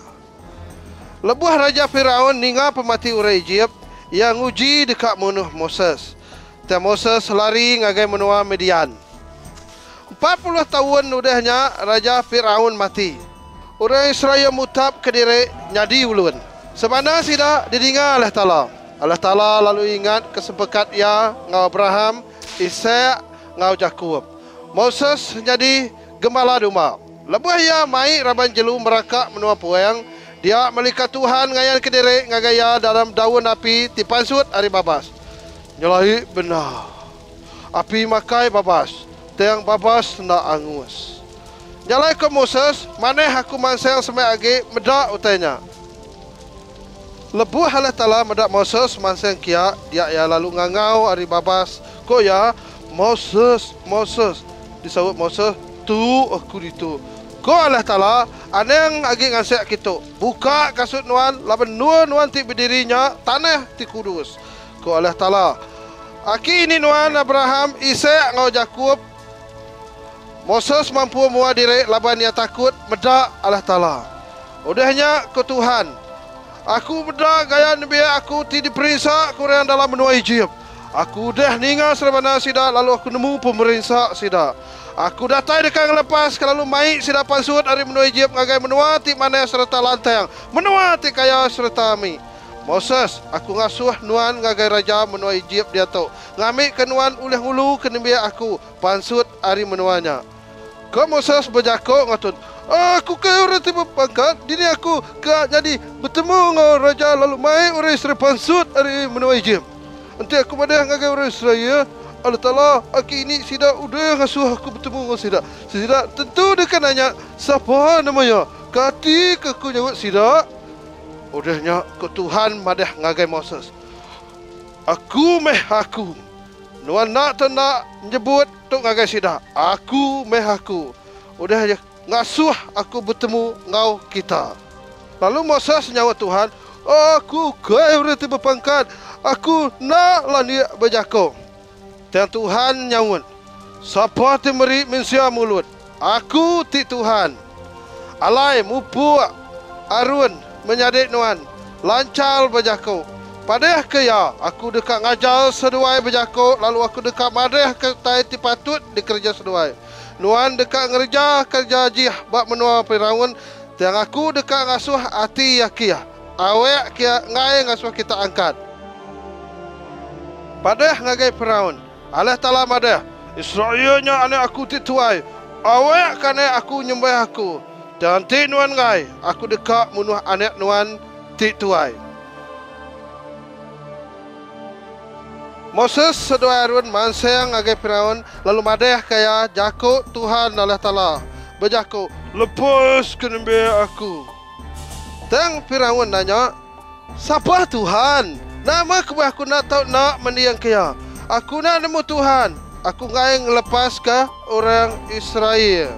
Lebuh Raja Firaun ninga pemati orang Egypt yang uji dekat munuh Moses. Dan Moses lari ngagai menua Midian. 40 tahun udahnya Raja Firaun mati. Orang Israel mutab ke diri nyadi ulun. Sebenarnya tidak didengar Allah Ta'ala. Allah Ta'ala lalu ingat kesepekat ya ngau Abraham, Ishak, ngau Yakub. Moses jadi gembala domba. Lebuh ya mai raban jelu merakak menua puang. Dia melihat Tuhan ngayan ke diri ngagaya dalam daun api tipansut hari babas. Nyalahi benar. Api makai babas. Tiang babas nak angus. Nyalai ke Moses, mana aku mansang semai agi medak utainya. Lebuh Allah Ta'ala medak Moses mansang kia, dia ya lalu ngangau hari babas. Kok ya, Moses, disebut Moses, tu aku ditu. Kok Allah Ta'ala, aneng agi ngansek kita. Buka kasut nuan, laban nuan ti berdirinya, tanah ti kudus. Kok Allah Ta'ala, aki ini nuan Abraham, Ishak ngau Yakub, Moses mampu muat diri laban ia takut medak Allah Ta'ala. Udahnya ke Tuhan, aku medak gaya Nabi aku ti diperiksa kurang dalam menua Egypt. Aku dah ningal serabana sida lalu aku nemu pemerintah sida. Aku datai dekat lepas kalau mai sida pansut dari menua Egypt ngagai menua ti mana serta lantang. Menua ti kaya serta mi. Moses, aku ngasuh nuan ngagai raja menua Egypt dia tu. Ngamik ke nuan uleh hulu ke Nabi aku pansut hari menuanya. Ke Moses berjakok ngatun, aku ke orang tiba pangkat, dini aku ke jadi bertemu dengan raja lalu mai orang Israel pansut dari menua Egypt. Nanti aku pada ngagai orang Israel, Allah Ta'ala, aku ini sida udah ngasuh aku bertemu dengan sida. Sida tentu dia kan nanya, siapa namanya? Kati ke aku nyawut sida. Udahnya ke Tuhan madah ngagai Moses. Aku meh aku. Nuan nak tu nak nyebut tu ngagai sida. Aku meh aku. Udah aja ngasuh aku bertemu ngau kita. Lalu Moses nyawut Tuhan, aku kaya orang tiba pangkat. Aku nak lani berjakok. Dan Tuhan nyawut, siapa ti meri mensia mulut? Aku ti Tuhan. Alai mupu Arun menyadik nuan, lancar berjakok. Padeh ke ya, aku dekat ngajar seduai berjakok, lalu aku dekat madeh ke tai ti patut dikerja seduai. Nuan dekat ngerja kerja jih bak menua Firaun, dan aku dekat ngasuh hati yakiah. Awek kia ngai ngasuh kita angkat. Padeh ngagai Firaun, Allah Ta'ala madah, Israelnya anak aku tituai, awek kane aku nyembah aku. Dan ti nuan ngai, aku dekat munuh anak nuan tituai. Moses sedua Harun manseng ngagai Firaun, lalu madah kaya jakuk Tuhan Allah Ta'ala. Berjakuk, lepas ke Nabi aku. Dan Firaun nanya, siapa Tuhan? Nama kebah aku nak tahu nak mendiang kaya. Aku nak nemu Tuhan. Aku ngai ngelepas ke orang Israel.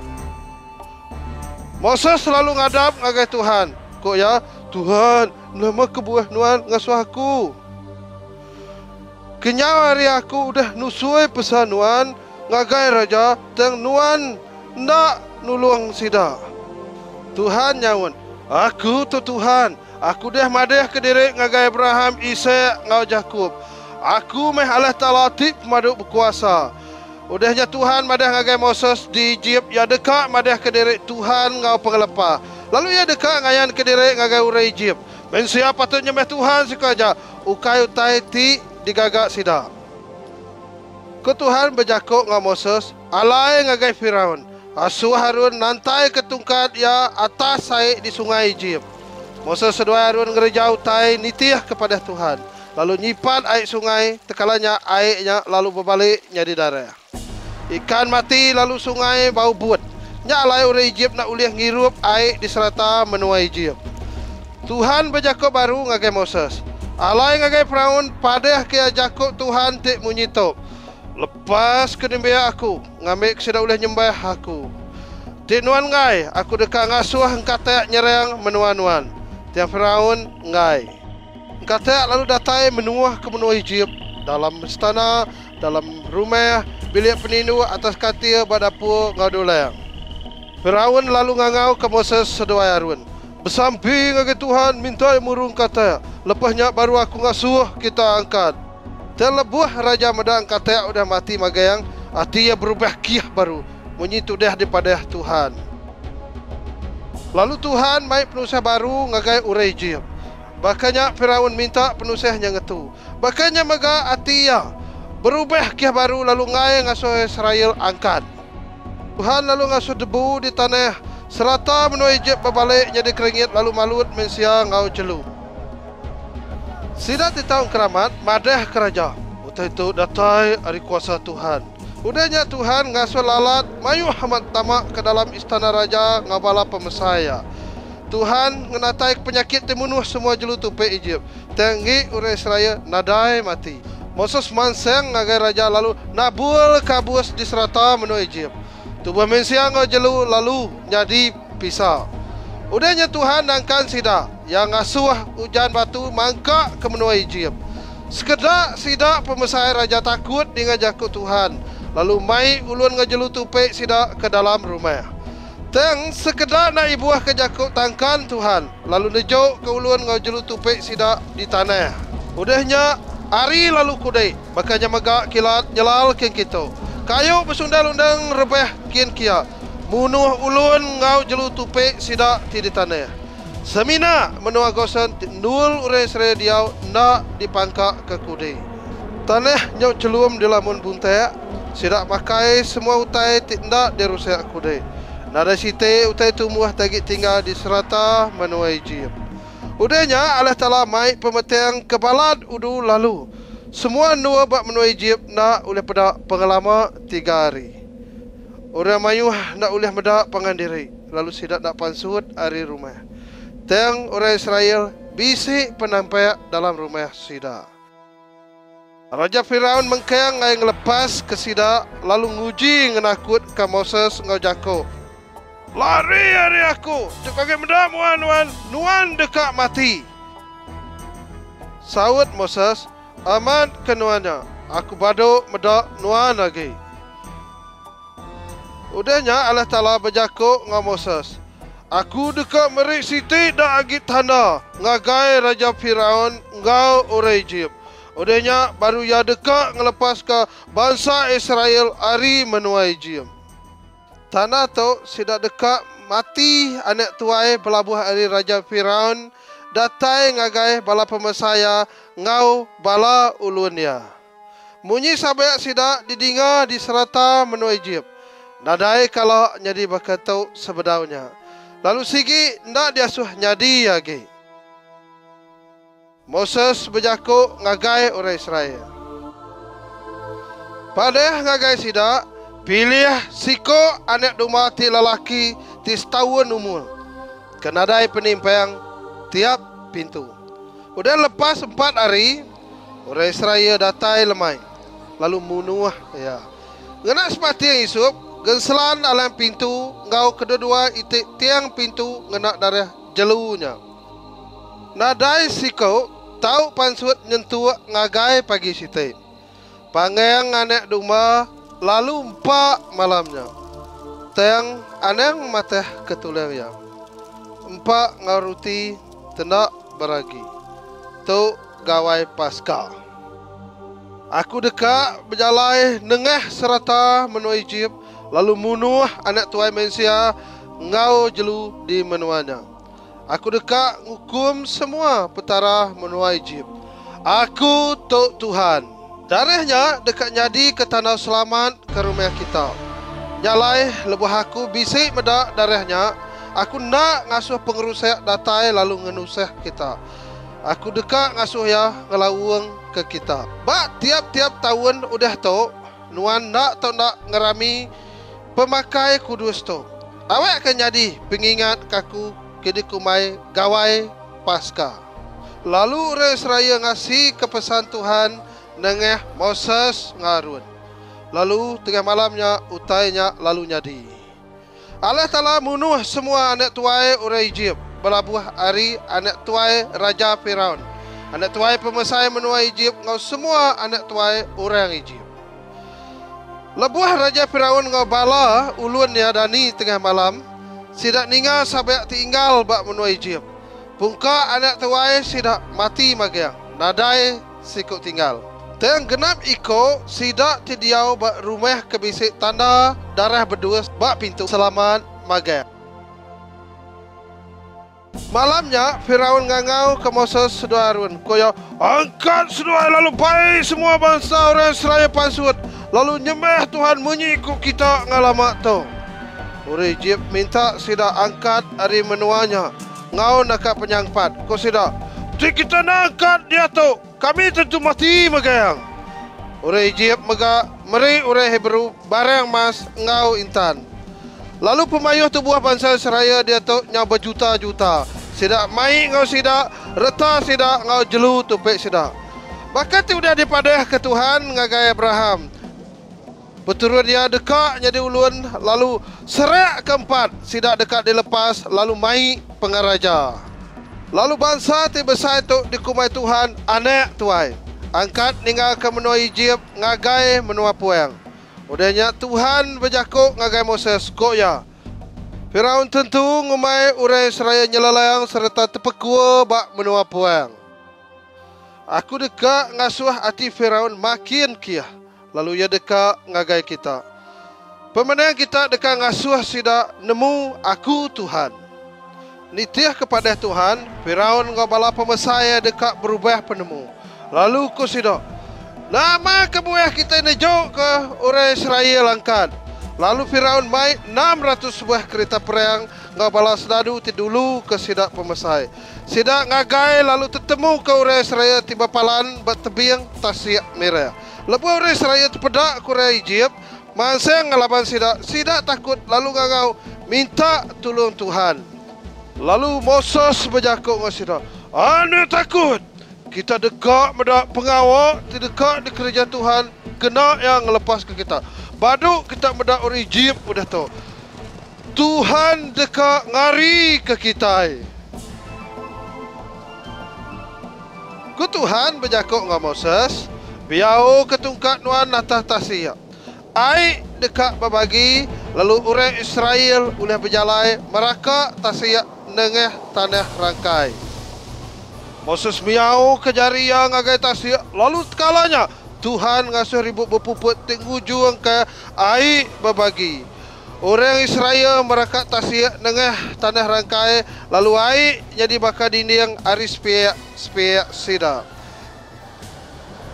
Moses selalu ngadap ngagai Tuhan. Kok ya, Tuhan, nama kebuah nuan ngasuh aku. Kenyau hari aku udah nusui pesan nuan ngagai raja dan nuan nak nulung sida. Tuhan nyawun, aku tu Tuhan. Aku dah madah ke diri ngagai Abraham, Ishak, ngau Jakub. Aku meh Allah Ta'ala tip maduk berkuasa. Udahnya Tuhan madah ngagai Moses di Egypt, ya dekat madah ke diri Tuhan ngau pengelepah. Lalu ya dekat ngayan ke diri ngagai urai Egypt. Ben siapa patutnya meh Tuhan sekaja. Ukai utai ti digagak sida. Ke Tuhan berjakuk ngau Moses, alai ngagai Firaun. Asuh Harun nantai ke tungkat ya atas saik di sungai Egypt. Moses sedua Harun ngerja utai nitiah kepada Tuhan. Lalu nyipat air sungai, tekalanya airnya lalu berbalik jadi darah. Ikan mati lalu sungai bau buat. Nyalai orang Egypt nak uliah ngirup air di serata menua Egypt. Tuhan berjakuk baru ngagai Moses. Alai ngagai Firaun padah ke jakuk Tuhan tik munyitop. Lepas ke nembia aku, ngambil kesida uliah nyembah aku. Tik nuan ngai, aku dekat ngasuh engkata nyerang menua-nuan. Tiang Firaun ngai. Engkata lalu datai menua ke menua Egypt. Dalam istana, dalam rumah, bilik penindu atas katil badapur ngadulayang. Firaun lalu ngangau ke Moses sedua Harun. Bersamping ngagai Tuhan minta murung kata. Lepasnya baru aku ngasuh kita angkat. Terlebuh Raja Medang kata udah mati magayang. Hatinya berubah kiah baru. Menyitu dah daripada Tuhan. Lalu Tuhan mai penusah baru ngagai urai Egypt. Bakanya Firaun minta penusahnya ngetu. Bakanya maga hatinya berubah kiah baru lalu ngai ngasuh Israel angkat. Tuhan lalu ngasuh debu di tanah. Serata menua Egypt berbalik jadi keringit lalu malut mensia ngau celu. Sida di tahun keramat madah keraja. Utai itu datai hari kuasa Tuhan. Udahnya Tuhan ngasuh lalat mayu hamat tamak ke dalam istana raja ngabala pemesaya. Tuhan ngenatai penyakit temunuh semua jelu tupai Egypt. Tinggi orang Israel nadai mati. Moses manseng ngagai raja lalu nabul kabus di serata menua Egypt. Tubuh mensia ngau jelu lalu jadi pisau. Udahnya Tuhan nangkan sida yang ngasuh hujan batu mangkak ke menua Egypt. Sekedar sida pemesai raja takut dengan jakut Tuhan. Lalu mai ulun ngajelu tupik sida ke dalam rumah. Teng sekedar nak ibuah ke jakuk tangkan Tuhan. Lalu nejuk ke ulun ngajelu tupik sida di tanah. Udahnya ari lalu kudai. Bakanya megak kilat nyelal kin kita. Kayu bersundal-undang rebeh kin kia. Munuh ulun ngau jelu tupik sida di tanah. Semina menua gosan nul urai serai diau nak dipangkak ke kudai. Tanah nyau celum di lamun buntai. Sidak pakai semua utai tidak dirusak kudai. Nada site utai tumbuh tagi tinggal di serata menuai jib. Udahnya Allah Ta'ala mai pemetang kebalat udu lalu. Semua nua bak menuai jib nak oleh pada pengalaman 3 hari. Orang mayuh nak oleh medak pengandiri. Lalu sidak nak pansut hari rumah. Teng orang Israel bisik penampak dalam rumah sidak. Raja Firaun mengkayang ngai ngelepas ke sida lalu nguji ngenakut ke Moses ngau jako. Lari hari aku, cekage mendak nuan dekat mati. Sawut Moses, aman kenuannya, aku baduk medak nuan lagi. Udahnya Allah Ta'ala berjako ngau Moses. Aku dekat merik siti dak agit tanda ngagai Raja Firaun ngau orang Egypt. Udahnya baru ia dekat ngelepas ke bangsa Israel hari menuai jim. Tanah tu sudah dekat mati anak tuai pelabuh hari Raja Firaun datai ngagai bala pemesaya ngau bala ulunnya. Munyi sabayak sidak didinga di serata menuai jim. Nadai kalau nyadi bakatau sebedaunya. Lalu sigi ndak diasuh nyadi lagi. Moses berjakuk ngagai orang Israel. Pada ngagai sidak, pilih siko anak domba ti lelaki ti setahun umur. Kenadai penimpang tiap pintu. Udah lepas 4 hari, orang Israel datai lemai. Lalu munuh ya. Ngena sepati yang isup, genselan alam pintu, ngau kedua itik tiang pintu ngena darah jelunya. Nadai siko tahu pansut nyentuh ngagai pagi site. Pangang anak domba lalu 4 malamnya. Teng anang matah ketulang ya. 4 ngaruti tendak beragi. Tu gawai pasca. Aku dekat berjalai nengah serata menuai jib. Lalu munuh anak tuai manusia ngau jelu di menuanya. Aku dekat hukum semua petara menuai jib. Aku Tok Tuhan. Darahnya dekat nyadi ke tanah selamat ke rumah kita. Nyalai lebuh aku bisik medak darahnya. Aku nak ngasuh pengerusak datai lalu ngenusah kita. Aku dekat ngasuh ya ngelawang ke kita. Bak tiap-tiap tahun udah Tok. Nuan nak Tok nak ngerami pemakai kudus Tok. Awak akan jadi pengingat kaku kini kumai gawai pasca. Lalu orang Israel ngasih kepesan Tuhan nengah Moses ngarun. Lalu tengah malamnya utainya lalu nyadi. Allah Ta'ala munuh semua anak tuai orang Egypt. Belabuh hari anak tuai Raja Firaun. Anak tuai pemesai menua Egypt ngau semua anak tuai orang Egypt. Lebuh Raja Firaun ngau bala ulun ya dani tengah malam. Sidak ningal sabayak tinggal bak menua Egypt. Pungka anak tuai sidak mati magyang. Nadai sikut tinggal. Teng genap iko sidak tidiau bak rumah kebisik tanda darah berdua bak pintu selamat magyang. Malamnya Firaun ngangau ke Moses sedua Harun. Koyo angkat sedua lalu pai semua bangsa orang Israel pansut. Lalu nyembah Tuhan munyi ku kita ngalamak tu. Orang Egypt minta sidak angkat hari menuanya. Ngau nak penyangpat. Kau sidak. Jadi kita nak angkat dia tu. Kami tentu mati megayang. Orang Egypt mega meri orang Hebrew barang mas ngau intan. Lalu pemayuh tubuh bangsa Israel dia tu nya berjuta-juta. Sidak mai ngau sidak, reta sidak ngau jelu tupik sidak. Bahkan tu udah dipadah ke Tuhan ngagai Abraham. Beturut dia dekat jadi ulun lalu serak keempat sidak dekat dilepas lalu mai pengaraja. Lalu bangsa ti besar tu dikumai Tuhan anak tuai. Angkat ninggal ke menua Egypt ngagai menua puang. Udahnya Tuhan berjakuk ngagai Moses goya. Firaun tentu ngumai urai seraya nyelalayang serta tepekua bak menua puang. Aku dekat ngasuh hati Firaun makin kia. Lalu ia dekat ngagai kita. Pemenang kita dekat ngasuh sida nemu aku Tuhan. Nitiah kepada Tuhan, Firaun ngabala pemesaya dekat berubah penemu. Lalu ku sida, nama kebuah kita nejo ke urai Israel angkat. Lalu Firaun mai 600 buah kereta perang ngabala sedadu ti dulu ke sidak pemesai. Sidak ngagai lalu tetemu ke urai Israel tiba palan bat tebing Tasik Merah. Lepas urai Israel terpedak ke urai Egypt, masa ngalaban sidak takut lalu ngangau minta tolong Tuhan. Lalu Moses berjakuk dengan sidak, anda takut? Kita dekat mendak pengawal, dekat di kerja Tuhan, kena yang ngelepas ke kita. Baduk kita mendak orang Egypt udah tahu. Tuhan dekat ngari ke kita. Ku Tuhan berjakuk dengan Moses, biau ketungkat nuan atas Tasik. Ai dekat berbagi, lalu orang Israel boleh berjalan meraka Tasik nengah tanah rangkai. Moses miau ke jari yang agai Tasik, lalu kalanya Tuhan ngasuh ribut berpuput tinggu ke air berbagi. Orang Israel merakat Tasik nengah tanah rangkai, lalu air jadi bakal dinding aris spiak sida.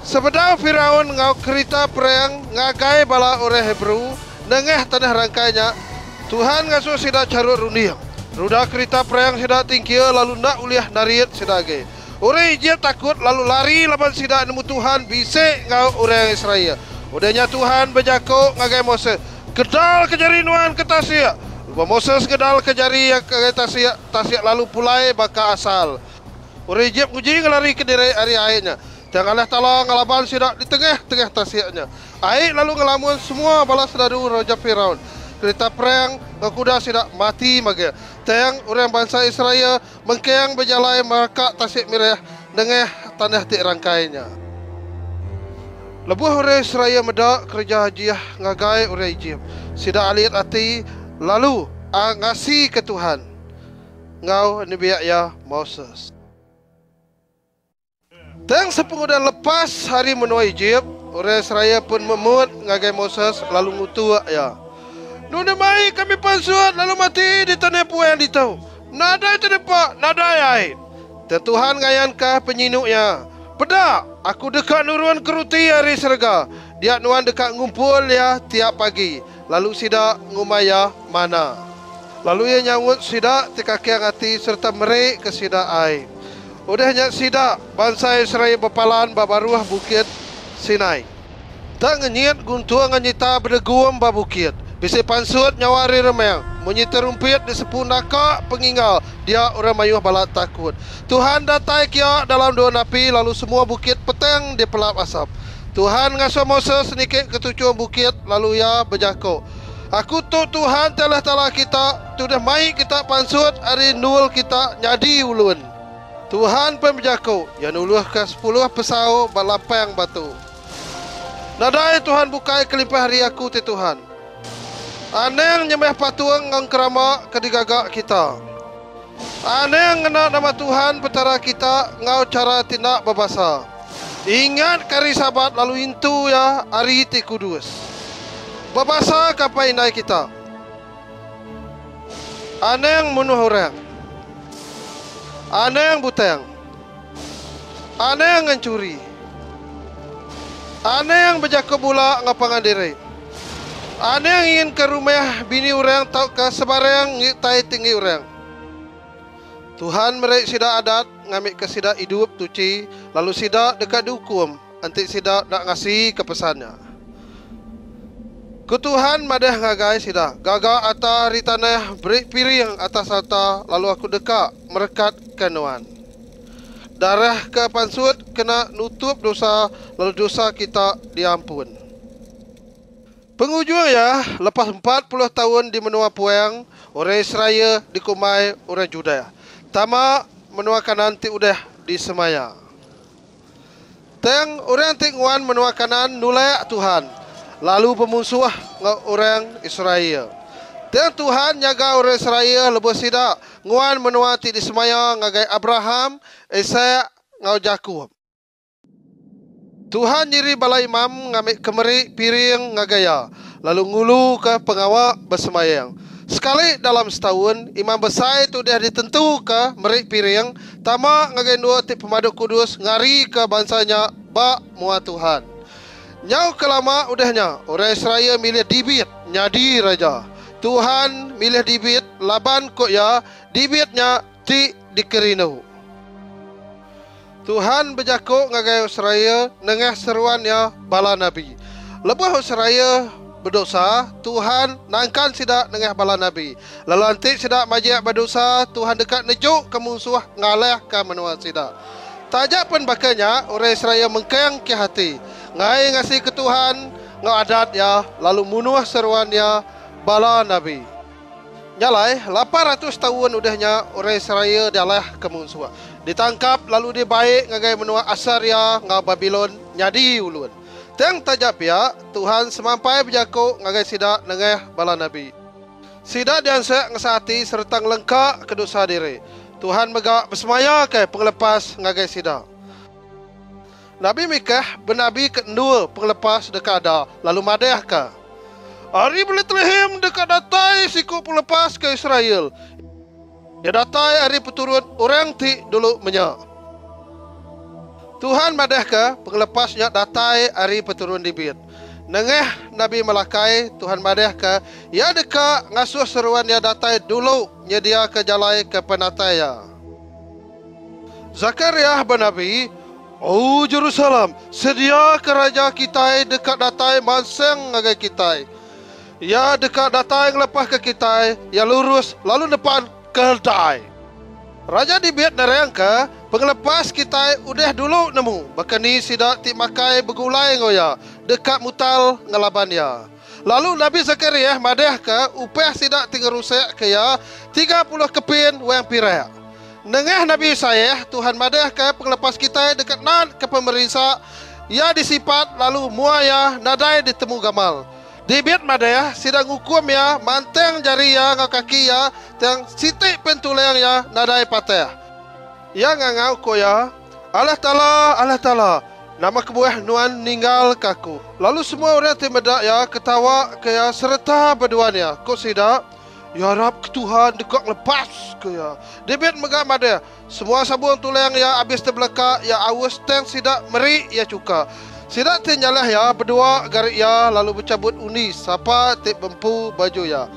Sebedar Firaun ngau kereta perang ngagai bala orang Hebrew nengah tanah rangkainya, Tuhan ngasuh sida carut rundiang. Ruda kereta perang sida tingkir lalu nak uliah nariat sida ge. Orang Egypt takut lalu lari laban sida nemu Tuhan bisik ngau orang Israel. Udahnya Tuhan berjakuk ngagai Moses, kedal ke jari nuan ke Tasik. Lupa Moses kedal ke jari yang ke Tasik lalu pulai baka asal. Orang Egypt nguji ngelari ke diri hari airnya. Janganlah tolong ngalaban sida di tengah Tasiknya. Air lalu ngelamun semua balas dadu Raja Firaun. Kereta perang kuda sida mati mage. Tayang orang bangsa Israel mengkeang berjalan mereka Tasik Merah dengan tanah tik rangkainya. Lebuh orang Israel medak kerja hajiah ngagai orang Egypt. Sida alit hati lalu ngasi ke Tuhan. Ngau nibiak ya Moses. Tayang sepengudah lepas hari menua Egypt, orang Israel pun memut ngagai Moses lalu ngutua ya. Nuna mai kami pansuat lalu mati di tanah puan di tahu. Nada itu depak, nada air. Dan Tuhan ngayankah penyinuknya. Pedak, aku dekat nuruan keruti hari serga. Dia nuan dekat ngumpul ya tiap pagi. Lalu sida ngumaya mana. Lalu ia nyawut sida tikakiang hati serta merik ke sida air. Udahnya sida bangsa Israel berpalan babaruah bukit Sinai. Tak ngenyit guntua nganyita berdeguam babukit. Bisi pansut nyawari remeng. Menyita rumpit di sepundaka penginggal. Dia orang mayuh balak takut. Tuhan datai kia dalam dua napi. Lalu semua bukit petang di pelap asap. Tuhan ngasuh Moses sedikit ketujuan bukit. Lalu ia berjakuk. Aku tu Tuhan telah kita. Sudah mai kita pansut. Hari nul kita nyadi ulun. Tuhan pun berjakuk. Yang nuluh ke 10 pesau balapang batu. Nadai Tuhan bukai kelimpah hari aku ti Tuhan. Aneng nyembah patuang ngang kerama kedigagak kita. Aneng ngena nama Tuhan petara kita ngau cara tindak babasa. Ingat kari sabat lalu intu ya hari ti kudus. Babasa kapai nai kita. Aneng munuh orang. Aneng butang. Aneng ngancuri. Aneng berjaga bula ngapangan diri. Aneh yang ingin ke rumah bini orang tau ke sebarang tai tinggi orang. Tuhan mereka sida adat ngambil ke sida hidup tuci lalu sida dekat dihukum antik sida nak ngasih kepesannya. Ku Tuhan madah ngagai sida gagal atas hari tanah beri piring atas harta lalu aku dekat merekat kenuan. Darah ke pansut kena nutup dosa lalu dosa kita diampun. Penghujung ya, lepas 40 tahun di menua puang, orang Israel dikumai orang Juda. Tama menua kanan ti udah di semaya. Teng orang ti nguan menua kanan nulai Tuhan. lalu pemusuh orang Israel. Dan Tuhan nyaga orang Israel lebih sidak nguan menua ti di semaya ngagai Abraham, Ishak ngau Jakub. Tuhan nyiri balai imam ngambil kemeri piring ngagaya, lalu ngulu ke pengawak bersemayang. Sekali dalam setahun, imam besar itu dah ditentu ke merik piring, tamak ngagai dua ti pemaduk kudus ngari ke bansanya bak mua Tuhan. Nyau kelama udahnya, orang Israel milih dibit, nyadi raja. Tuhan milih dibit, laban kok ya, dibitnya ti dikerinu. Tuhan berjakuk ngagai Israel nengah seruannya bala Nabi. Lepas Israel berdosa, Tuhan nangkan sidak nengah bala Nabi. Lalu antik sidak majak berdosa, Tuhan dekat nejuk ke musuh ngalih ke menua sidak. Tajak pun bakanya, orang Israel mengkeng ke hati. Ngai ngasih ke Tuhan, ngau adat ya, lalu munuh seruannya bala Nabi. Nyalai 800 tahun udahnya orang Israel dialah ke musuh. Ditangkap lalu dibaik ngagai menua Assyria ngau Babylon nyadi ulun. Teng tajap ya Tuhan semampai berjakuk ngagai sidak nengah bala Nabi. Sidak diansek ngesati serta ngelengkak kedosa diri. Tuhan megak bersemaya ke penglepas ngagai sidak. Nabi Mikah benabi kedua penglepas dekat ada lalu madeh ke. Hari Betlehem dekat datai siku penglepas ke Israel. Ya datai hari peturut orang ti dulu menyak. Tuhan madeh ke penglepasnya datai hari peturun dibit. Nengeh Nabi Malakai Tuhan madeh ke ya dekat ngasuh seruan ya datai dulu nyedia ke jalai ke penataya. Zakaria bernabi, "Oh Jerusalem, sedia ke raja kita dekat datai manseng ngagai kita. Ya dekat datai ngelepah ke kita, ya lurus lalu depan keldai." Raja dibit nerangka pengelepas kita udah dulu nemu. Bahkan ni sidak ti makai begulai ngoya dekat mutal ngelaban ya. Lalu Nabi Zakaria madeh ke upah sidak tinggal rusak ke ya 30 kepin wang pirak. Nengah Nabi saya Tuhan madeh ke pengelepas kita dekat nan ke pemerintah ya disifat lalu muaya nadai ditemu gamal. Dibit madaya sidang hukum ya manteng jari ya ngau kaki ya tang sitik pentuleng ya nadai patah. Ya ngangau ko ya Allah Ta'ala nama kebuah nuan ninggal kaku. Lalu semua orang timedak ya ketawa ke ya serta berduanya. Kok sidak? Ya Rab ke Tuhan dekat lepas ke ya. Dibit megak madaya. Semua sabun tuleng ya habis terbelakak ya awus teng sidak meri ya cuka. Sidak tinyalah ya berdua garik ya lalu bercabut unis siapa tip bempu baju ya.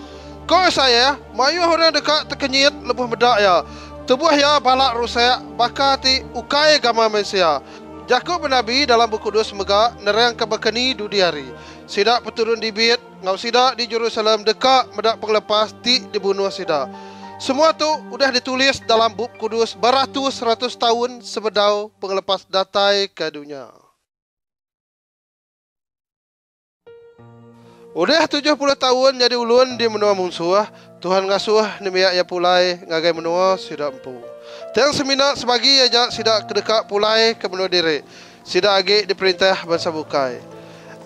Kau saya mayu orang dekat terkenyit lebuh medak ya. Tubuh ya balak rusak bakal ti ukai gama Malaysia. Jakub bernabi dalam buku dos megak nerang kebakani dudi hari. Sidak peturun dibit ngau sidak di Jerusalem dekat medak penglepas ti dibunuh sidak. Semua tu udah ditulis dalam buku kudus beratus-ratus tahun sebedau penglepas datai ke dunia. Udah 70 tahun jadi ulun di menua musuh. Tuhan ngasuh nemiak ya pulai ngagai menua sidak empu. Teng semina sebagi aja sidak kedekat pulai ke menua diri. Sidak agi diperintah bangsa bukai.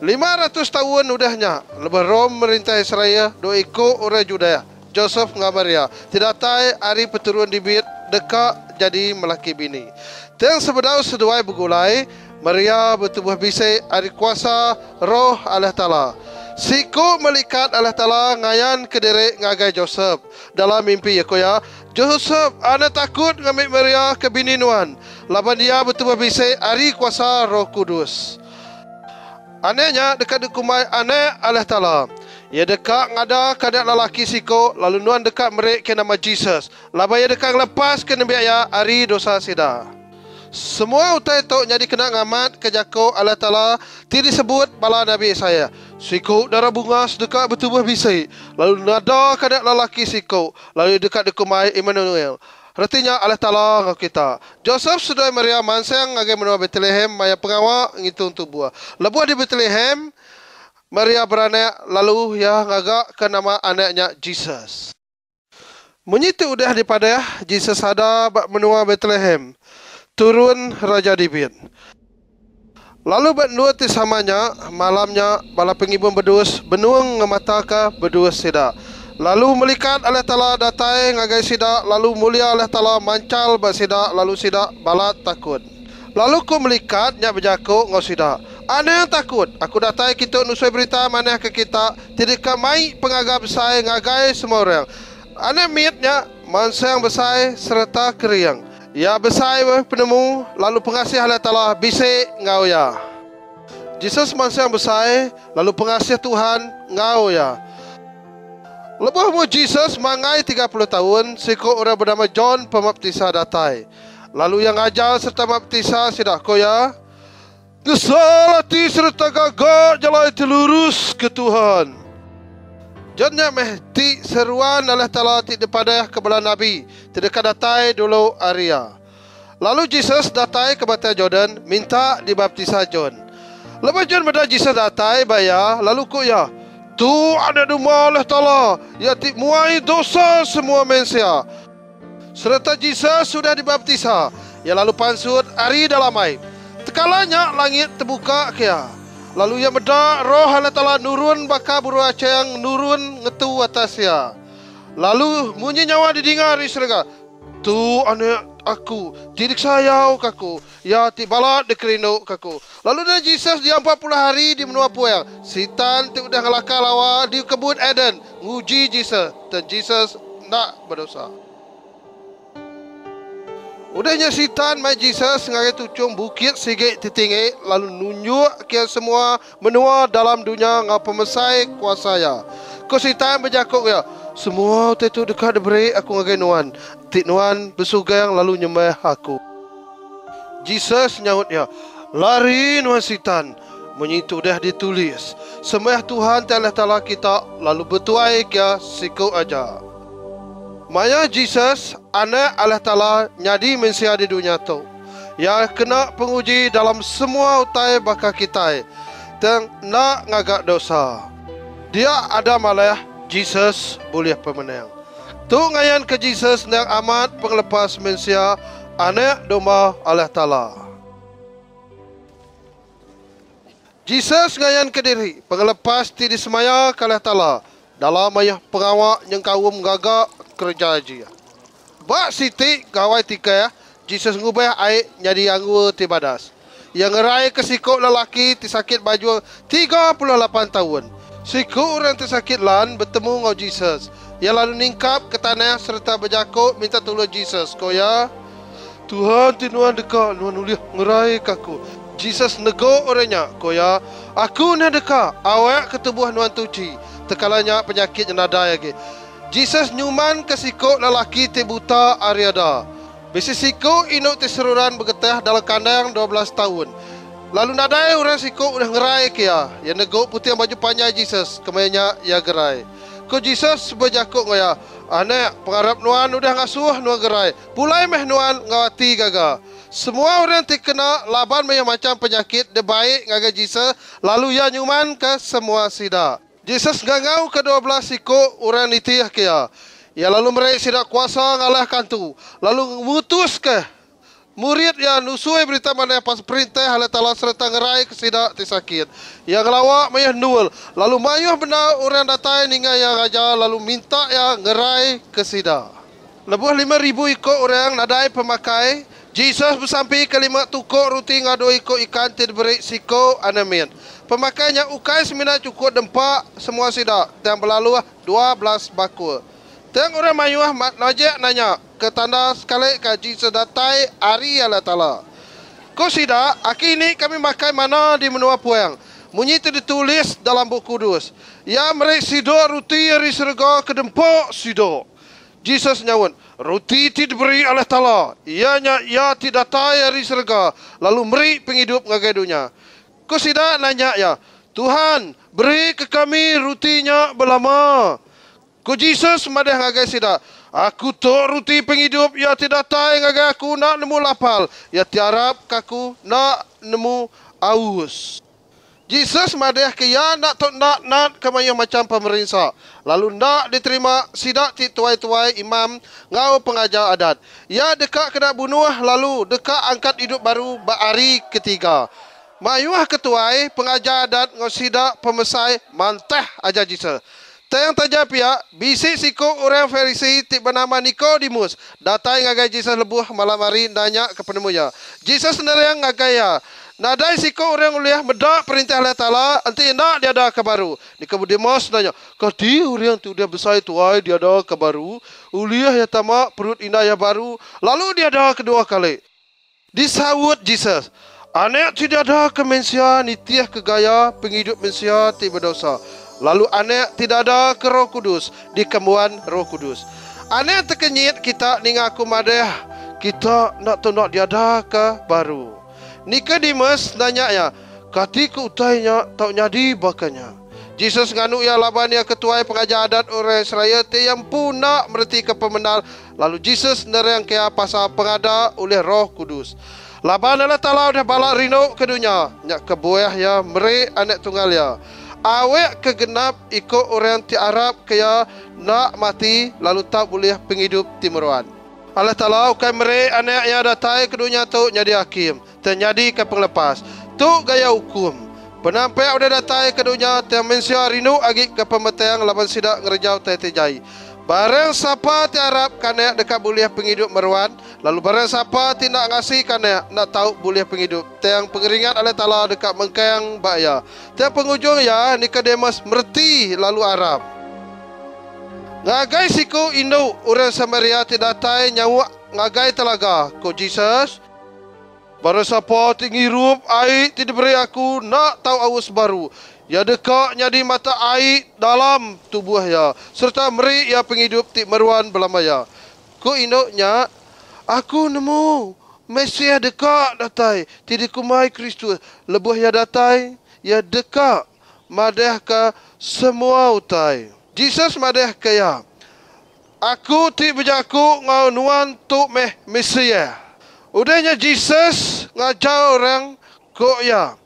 500 tahun udahnya lebih Rom merintah Israel do ikut orang Judea. Joseph ngamaria. Tidak tai hari peturun dibit dekat jadi melaki bini. Teng sebedau seduai begulai Maria bertubuh bisai hari kuasa roh Allah Ta'ala. Siku melikat Allah Ta'ala ngayan ke diri ngagai Joseph. Dalam mimpi ya koya, Joseph, ana takut ngambil Maria ke bini nuan. Laban dia bertubuh bisai hari kuasa roh kudus. Anehnya dekat dukumai aneh Allah Ta'ala. Ya dekat ngada kadak lelaki siko, lalu nuan dekat merik ke nama Jesus. Laban ya dekat lepas ke nabi ya hari dosa sida. Semua utai tok jadi kena ngamat ke jako Allah Ta'ala ti disebut bala Nabi saya. Siku darah bunga sedekat bertubuh bisai. Lalu nada kadak lelaki siku. Lalu dekat dekumai Emmanuel. Artinya Allah Ta'ala ngau kita. Joseph sudah Maria mansang ngagai menua Bethlehem maya pengawak ngitung tubuh. Lebuh di Bethlehem Maria beranak lalu ya ngagak ke nama anaknya Jesus. Menyitu udah daripada Jesus ada menua Bethlehem. Turun Raja David. Lalu berdua tisamanya malamnya bala pengibun berdus benuang ngemataka berdua sida. Lalu melikat Allah Ta'ala datai ngagai sida. Lalu mulia Allah Ta'ala mancal ba sida. Lalu sida balat takut. Lalu ku melikat nyak berjaku ngau sida. Ana yang takut. Aku datai kita nusui berita maneh ke kita. Tidak mai pengagap besar ngagai semua orang. Ana miatnya mansang besar serta keriang. Ya besar penemu. Lalu pengasih Allah Ta'ala bisik ngau ya. Jesus mansang besar. Lalu pengasih Tuhan ngau ya. Lepas mu Jesus mangai 30 tahun, siko orang bernama John Pembaptisa datai. Lalu yang ajar serta baptisa sidak koya. Kesalati serta gagak jalan telurus ke Tuhan. Johnnya mehti seruan Allah Ta'ala tidak pada kebelah Nabi. Tidak datai dulu Arya. Lalu Jesus datai ke Batu Jordan, minta dibaptisa John. Lepas John pada Jesus datai bayar, lalu koya. Tu ada rumah Allah Ta'ala yang muai dosa semua manusia. Serta Jesus sudah dibaptisa. Yang lalu pansut hari dalam air. Tekalanya langit terbuka kia. Lalu yang medak roh Allah Ta'ala nurun baka buru acang nurun ngetu atasnya. Lalu munyi nyawa didengar di surga. Tu anak aku tidak sayau kaku ya ti balat dekrino kaku. Lalu dah Jesus dia 40 hari di menua puang. Setan tu udah ngelaka lawa di kebun Eden nguji Jesus dan Jesus nak berdosa. Udahnya setan mai Jesus ngagai tucung bukit sigit titinggi lalu nunjuk ke semua menua dalam dunia ngau pemesai kuasanya. Ko setan berjakuk ya. Semua itu dekat diberi aku ngagai nuan. Tik nuan bersugang lalu nyembah aku. Jesus nyautnya, lari nuan setan. Menyitu dah ditulis. Sembah Tuhan Allah Ta'ala kita lalu bertuai kia siku aja. Maya Jesus anak Allah Ta'ala nyadi manusia di dunia tu. Ya kena penguji dalam semua utai baka kita. Dan nak ngagak dosa. Dia ada malah Jesus boleh pemenang. Tu ngayan ke Jesus yang amat penglepas manusia anak domba Allah Ta'ala. Jesus ngayan ke diri penglepas ti disemaya ke Allah Ta'ala. Dalam ayah pengawak yang kawum gagak kerja haji. Bak siti gawai tika ya. Jesus ngubah air jadi anggur ti badas. Yang ngerai ke sikuk lelaki ti sakit baju 38 tahun. Siku orang tersakit lan bertemu dengan Jesus. Yang lalu ningkap ke tanah serta berjakuk minta tolong Jesus. Koya, Tuhan tinuan dekat nuan uliah ngerai kaku. Jesus nego orangnya. Koya, aku ni dekat awak ketubuh nuan tuci. Tekalanya penyakit yang ada lagi. Jesus nyuman ke siku lelaki ti buta Ariada. Bisi siku inuk ti seruran bergetah dalam kandang 12 tahun. Lalu nadai orang siku udah ngerai kia. Yang negok putih yang baju panjang Jesus. Kemayanya ya gerai. Ko Jesus berjakuk ngoya. Anak pengarap nuan udah ngasuh nuan gerai. Pulai meh nuan ngawati gaga. Semua orang terkena laban macam penyakit. Dia baik ngaga Jesus. Lalu ya nyuman ke semua sida. Jesus ngangau ke 12 siku orang nitiah kia. Ya lalu mereka sidak kuasa ngalahkan tu. Lalu mutus ke. Murid yang nusui berita mana pas perintah Allah Ta'ala serta ngerai kesidak tisakit. Yang lawak mayah nul. Lalu mayuh benar orang datang hingga yang raja lalu minta yang ngerai kesidak. Lebih 5,000 ikut orang nadai pemakai. Jesus bersampai ke 5 tukuk roti ngado ikut ikan tidak siko anamin. Pemakainya ukai semina cukup dempak semua sidak. Dan berlalu 12 bakul. Teng orang mayuh najak nanya. Ketanda sekali kaji sedatai hari Allah Ta'ala. Kau sida, aki ini kami makan mana di menua puang. Munyi itu ditulis dalam buku kudus. Ya mereka sido roti dari surga ke dempok sido. Jesus nyawun, roti itu diberi Allah Ta'ala. Ianya ia tidak datai dari surga. Lalu beri penghidup ngagai dunia. Kau sida nanya ya, Tuhan beri ke kami rotinya belama. Kau Jesus madah ngagai sida. Aku tok roti penghidup ya tidak tahu ngagai aku nak nemu lapal. Ya tiarap kaku nak nemu aus. Jesus madah ke ya nak kemaya macam pemerintah. Lalu nak diterima sidak ti tuai-tuai imam ngau pengajar adat. Ya dekat kena bunuh lalu dekat angkat hidup baru hari ketiga. Mayuah ketuai pengajar adat ngosida pemesai mantah ajar Jesus. Tayang tajam pihak bisik siku orang Farisi tik bernama Nikodemus datai ngagai Jesus lebuh malam hari nanya ke penemunya. Jesus sendiri yang ngagaya. Nadai siku orang uliah medak perintah Allah Ta'ala nanti nak dia ada kebaru. Nikodemus nanya, kadi orang tu dia besar tuai dia ada kebaru. Uliah ya tamak perut indah ya baru. Lalu dia ada kedua kali. Disawut Jesus. Anak tidak ada ke manusia nitiah ke gaya penghidup manusia tidak berdosa. Lalu anak tidak ada ke Roh Kudus di kemuan Roh Kudus. Anak terkenyit kita ningaku madah kita nak tu nak diada ke baru. Nikodemus nanya ya, katiku utainya tak nyadi bakanya. Jesus nganu ya laban ya ketua pengajar adat orang Israel te yang puna merti ke pemenal. Lalu Jesus nerang kaya pasal pengada oleh Roh Kudus. Laban Allah Ta'ala dah balak rino ke dunia. Nyak kebuah ya meri anak tunggal ya. Awek kegenap ikut orang ti Arab kaya nak mati lalu tak boleh penghidup timuruan. Allah Ta'ala ukai meri anak yang datai ke dunia tu jadi hakim. Terjadi ke penglepas. Tu gaya hukum. Penampai udah datai ke dunia tiang mensia rino agi ke pemetang laban sidak ngerejau tai-tai. Barang siapa ti Arab kanak dekat boleh penghidup meruan. Lalu barang siapa tidak ngasih kanak nak tahu boleh penghidup. Tiang pengeringat Allah Ta'ala dekat mengkayang baya. Tiang pengujung ya Nikodemus merti lalu Arab. Ngagai siku Indo orang Samaria tidak datai nyawa ngagai telaga. Ko Jesus. Barang siapa tinggi rup air tidak beri aku nak tahu aus baru. Ya dekaknya di mata air dalam tubuh ya. Serta meri ya penghidup tik meruan belamaya. Ku induknya, aku nemu Mesias dekat datai. Tidak kumai Kristus. Lebuh ya datai, ya dekat. Madah ke semua utai. Jesus madah kaya. Aku tik berjaku ngau nuan tuk Mesias. Udahnya Jesus ngajar orang kok ya.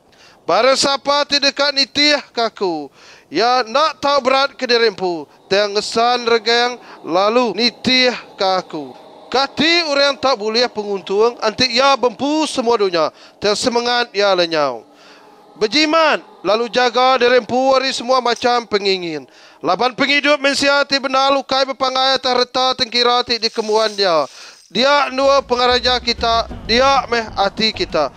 Barang siapa tidak dekat nitiah kaku. Ya nak tahu berat ke dirimpu. Tiang ngesan regang lalu nitiah kaku. Kati orang tak boleh penguntung. Antik ya bempu semua dunia. Tiang semangat ya lenyau. Berjiman lalu jaga dirimpu hari semua macam pengingin. Laban penghidup mensia ti benar lukai berpangai terreta tengkira ti di kemuan dia. Dia dua pengaraja kita. Dia meh hati kita.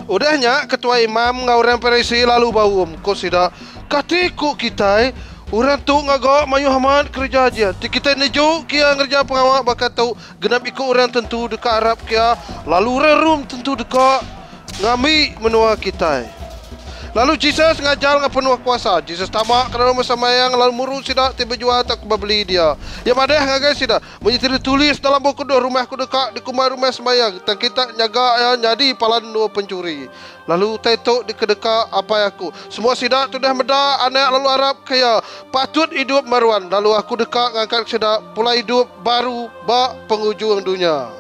Udahnya ketua imam ngau orang Farisi lalu bawum ko sida katiku kita orang tu ngagak mayu hamad kerja aja ti kita neju kia ngerja pengawak bakat tahu genap ikut orang tentu dekat Arab kia lalu rerum tentu dekat ngami menua kita. Lalu Jesus ngajar dengan penuh kuasa. Jesus tamak kerana bersemayang lalu murut sidak tiba jual tak beli dia. Ya madah ngagai sidak. Menyetir tulis dalam buku doh rumah ku dekat di kumai rumah semayang. Dan kita nyaga ya jadi palan dua pencuri. Lalu tetok di kedekak apa aku. Semua sidak tu dah meda anak lalu Arab kaya patut hidup maruan. Lalu aku dekat ngangkat sidak pula hidup baru bak penghujung dunia.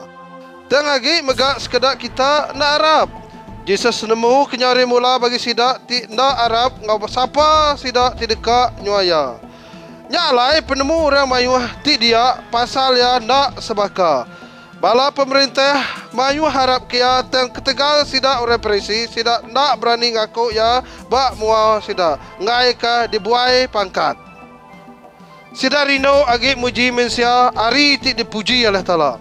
Dan lagi megak sekedar kita nak Arab. Jesus nemu kenyari mula bagi sidak ti ndak Arab ngau siapa sidak ti dekat nyuaya. Nyalai penemu orang mayuah ti dia pasal ya ndak sebaka. Bala pemerintah mayuah harap kia teng ketegal sidak orang Farisi sidak ndak berani ngaku ya bak mual sidak ngai ka dibuai pangkat. Sidak rino agi muji mensia ari ti dipuji Allah Ta'ala.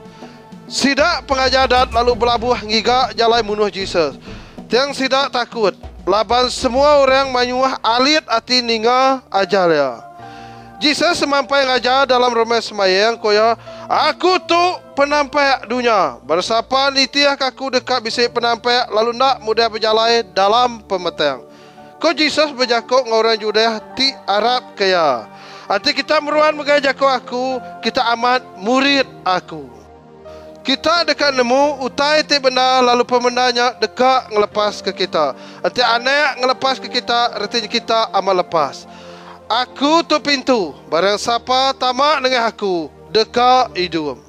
Sidak pengajar adat lalu berlabuh ngigak jalai munuh Jesus. Tiang sidak takut. Laban semua orang manyuah alit hati ninggal ajar ya. Jesus semampai ngajar dalam rumah semayang koya. Aku tu penampai dunia. Bersapa nitiah kaku dekat bisik penampai lalu nak mudah berjalai dalam pemetang. Ko Jesus berjakuk ngorang Judea ti Arab kaya. Nanti kita meruan mengajakku aku. Kita amat murid aku. Kita dekat nemu utai ti benar lalu pemenanya dekat ngelepas ke kita. Nanti anak ngelepas ke kita, artinya kita amal lepas. Aku tu pintu, barang siapa tamak dengan aku, dekat hidup.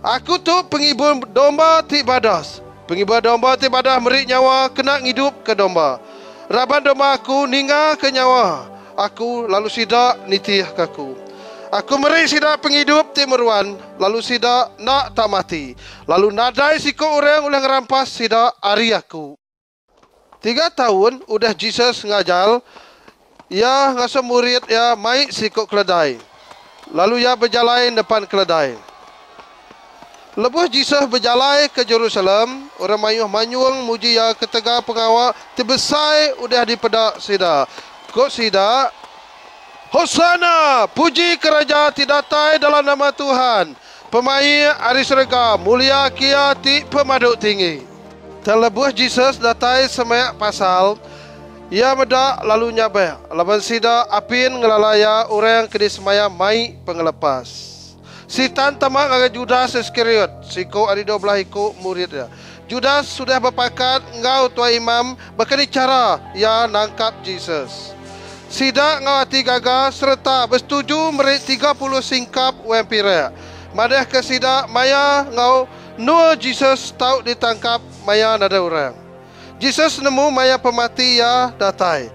Aku tu pengibur domba ti badas. Pengibur domba ti badas merik nyawa kena hidup ke domba. Raban domba aku ninggal ke nyawa. Aku lalu sidak nitiah kaku. Aku meri sidak penghidup timuruan, lalu sidak nak tak mati. Lalu nadai siku orang ulang rampas sidak ari aku. 3 tahun udah Jesus ngajar, ia ngasuh murid ya mai sikok keledai. Lalu ia berjalan depan keledai. Lepas Jesus berjalan ke Jerusalem, orang mayuh manyung muji ya ketega pengawal terbesar udah di pedak sida. Kok sida? Hosana, puji kerajaan tidatai dalam nama Tuhan. Pemain ari surga, mulia kia ti pemaduk tinggi. Terlebuh Jesus datai semak pasal, ia medak lalu nyabai. Laban sida apin ngelalaya orang kedi semaya mai pengelepas. Sitan tamak dengan Judas Iskariot, siko ari 12 iko murid dia. Judas sudah berpakat ngau tua imam bakal cara ia nangkap Jesus. Sida ngawati gagal serta bersetuju merik 30 singkap wampira. Madah ke sida maya ngau Noah Jesus tahu ditangkap maya nada orang. Jesus nemu maya pemati ya datai.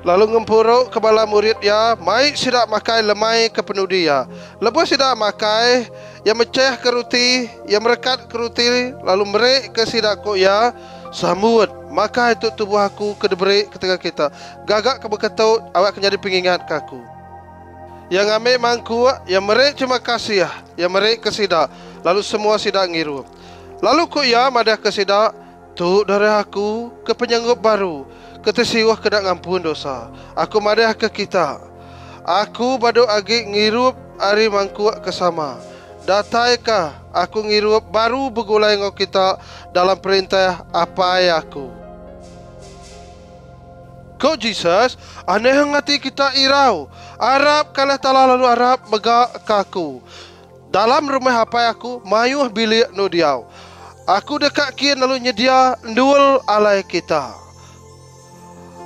Lalu ngempuruk ke bala murid ya, mai sidak makai lemai ke penuh dia. Lepas sidak makai, ya mecah ke roti, ya merekat ke roti, lalu merik ke sidak ko ya, sambut. Maka itu tubuh aku ke deberi ketika kita. Gagak ke berketut, awak akan jadi pengingat ke aku. Yang ambil mangku, yang merik terima kasih ya, yang merik ke sidak. Lalu semua sidak ngiru. Lalu ku ya madah ke sidak, tu dari aku ke penyanggup baru, ke tersiwah kena ngampun dosa. Aku madah ke kita. Aku badu agi ngirup ari mangku kesama. Dataikah aku ngirup baru begulai ngau kita dalam perintah apa aku. Kau Jesus, aneh ngati kita irau. Arab kalah talah lalu Arab megak kaku. Dalam rumah apa aku, mayuh bilik no diau. Aku dekat kian lalu nyedia ndul alai kita.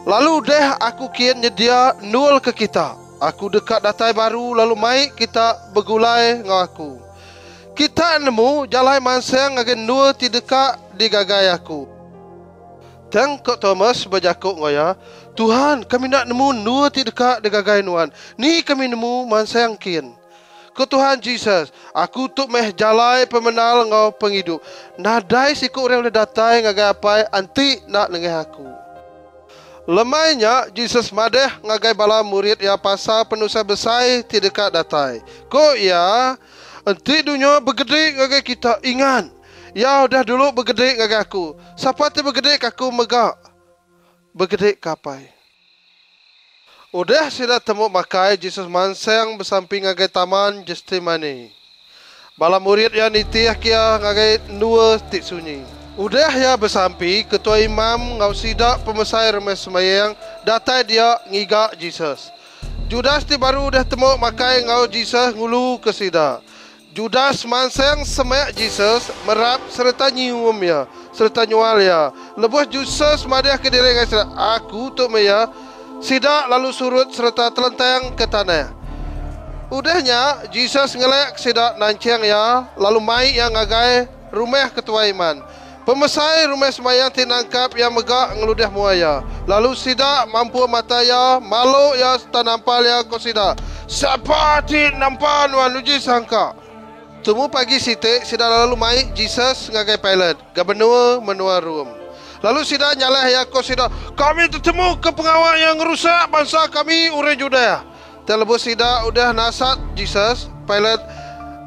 Lalu deh aku kian nyedia ndul ke kita. Aku dekat datai baru lalu mai kita begulai ngau aku. Kita nemu jalai mansang agen ndul ti dekat digagai aku. Dan kok Thomas berjakuk ngoya, Tuhan kami nak nemu ndul ti dekat digagai nuan. Ni kami nemu mansang kian. Ke Tuhan Jesus, aku tuk meh jalai pemenal ngau penghidup. Nadai siku orang boleh datai ngagai apa anti nak nengah aku. Lemainya Jesus madeh ngagai bala murid ya pasal penusa besai ti dekat datai. Ko ya, anti dunia bergede ngagai kita ingat. Ya udah dulu bergede ngagai aku. Siapa ti bergede aku megak. Bergede kapai. Udah sida temu makai Jesus mansang bersamping ngagai taman Getsemani. Bala murid yang nitiah kia ngagai dua tik sunyi. Udah ya bersampi ketua imam ngau sida pemesai remeh semayang datai dia ngigak Jesus. Judas ti baru udah temu makai ngau Jesus ngulu ke sida. Judas mansang semak Jesus merap serta nyium ya, serta nyual ya. Lepas Jesus madiah ke diri ngai sida, aku tuk meya sida lalu surut serta telentang ke tanah. Udahnya Jesus ngelek sida nancang ya, lalu mai yang ngagai rumah ketua iman. Pemesai rumah semayang tinangkap yang megak ngeludah muaya. Lalu sida mampu mata ya, malu ya tanampal ya ko sida. Siapa ti nampan wan uji sangka. Temu pagi sida lalu mai Jesus ngagai pilot, gubernur menua room. Lalu sida nyalah ya ko sida, kami bertemu ke pengawal yang merusak bangsa kami orang Judea. Terlebus sida udah nasat Jesus, pilot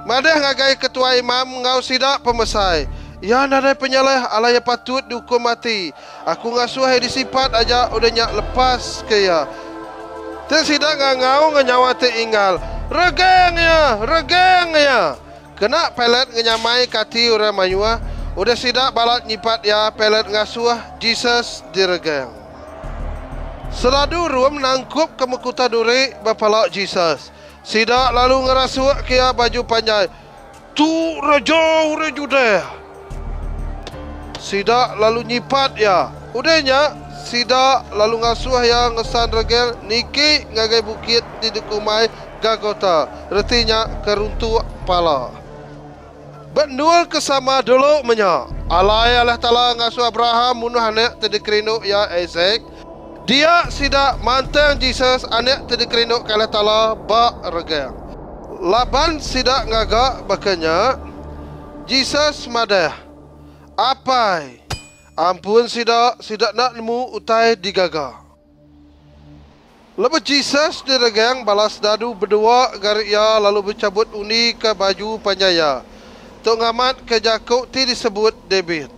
madah ngagai ketua imam ngau sida pemesai. Ya nadai penyalah alaya patut dihukum mati. Aku ngasuh disipat aja udah nyak lepas ke ya. Tersida ngau nyawa teringal. Regeng ya. Kena pilot ngenyamai kati orang mayua. Udah sida balat nyipat ya pilot ngasuh Jesus diregeng. Seladu rum nangkup ke mekuta duri bapalak Jesus. Sida lalu ngerasuh kia baju panjang. Tu raja orang Judea. Sida lalu nyipat ya. Udahnya sida lalu ngasuh ya ngesan regel niki ngagai bukit di dekumai Gagota. Retinya keruntu pala. Benul kesama dulu menya. Alai Allah Ta'ala ngasuh Abraham munuh anak terdekrinuk ya Isaac. Dia sida mantang Jesus anak terdekrinuk ke Allah Ta'ala bak regel. Laban sida ngagak bakanya Jesus madah. Apai Ampun sidak nak nemu utai digaga. Lepas Jesus diregang balas dadu berdua garik ya lalu bercabut uni ke baju panjaya. Tok ngamat ke jakuk ti disebut David.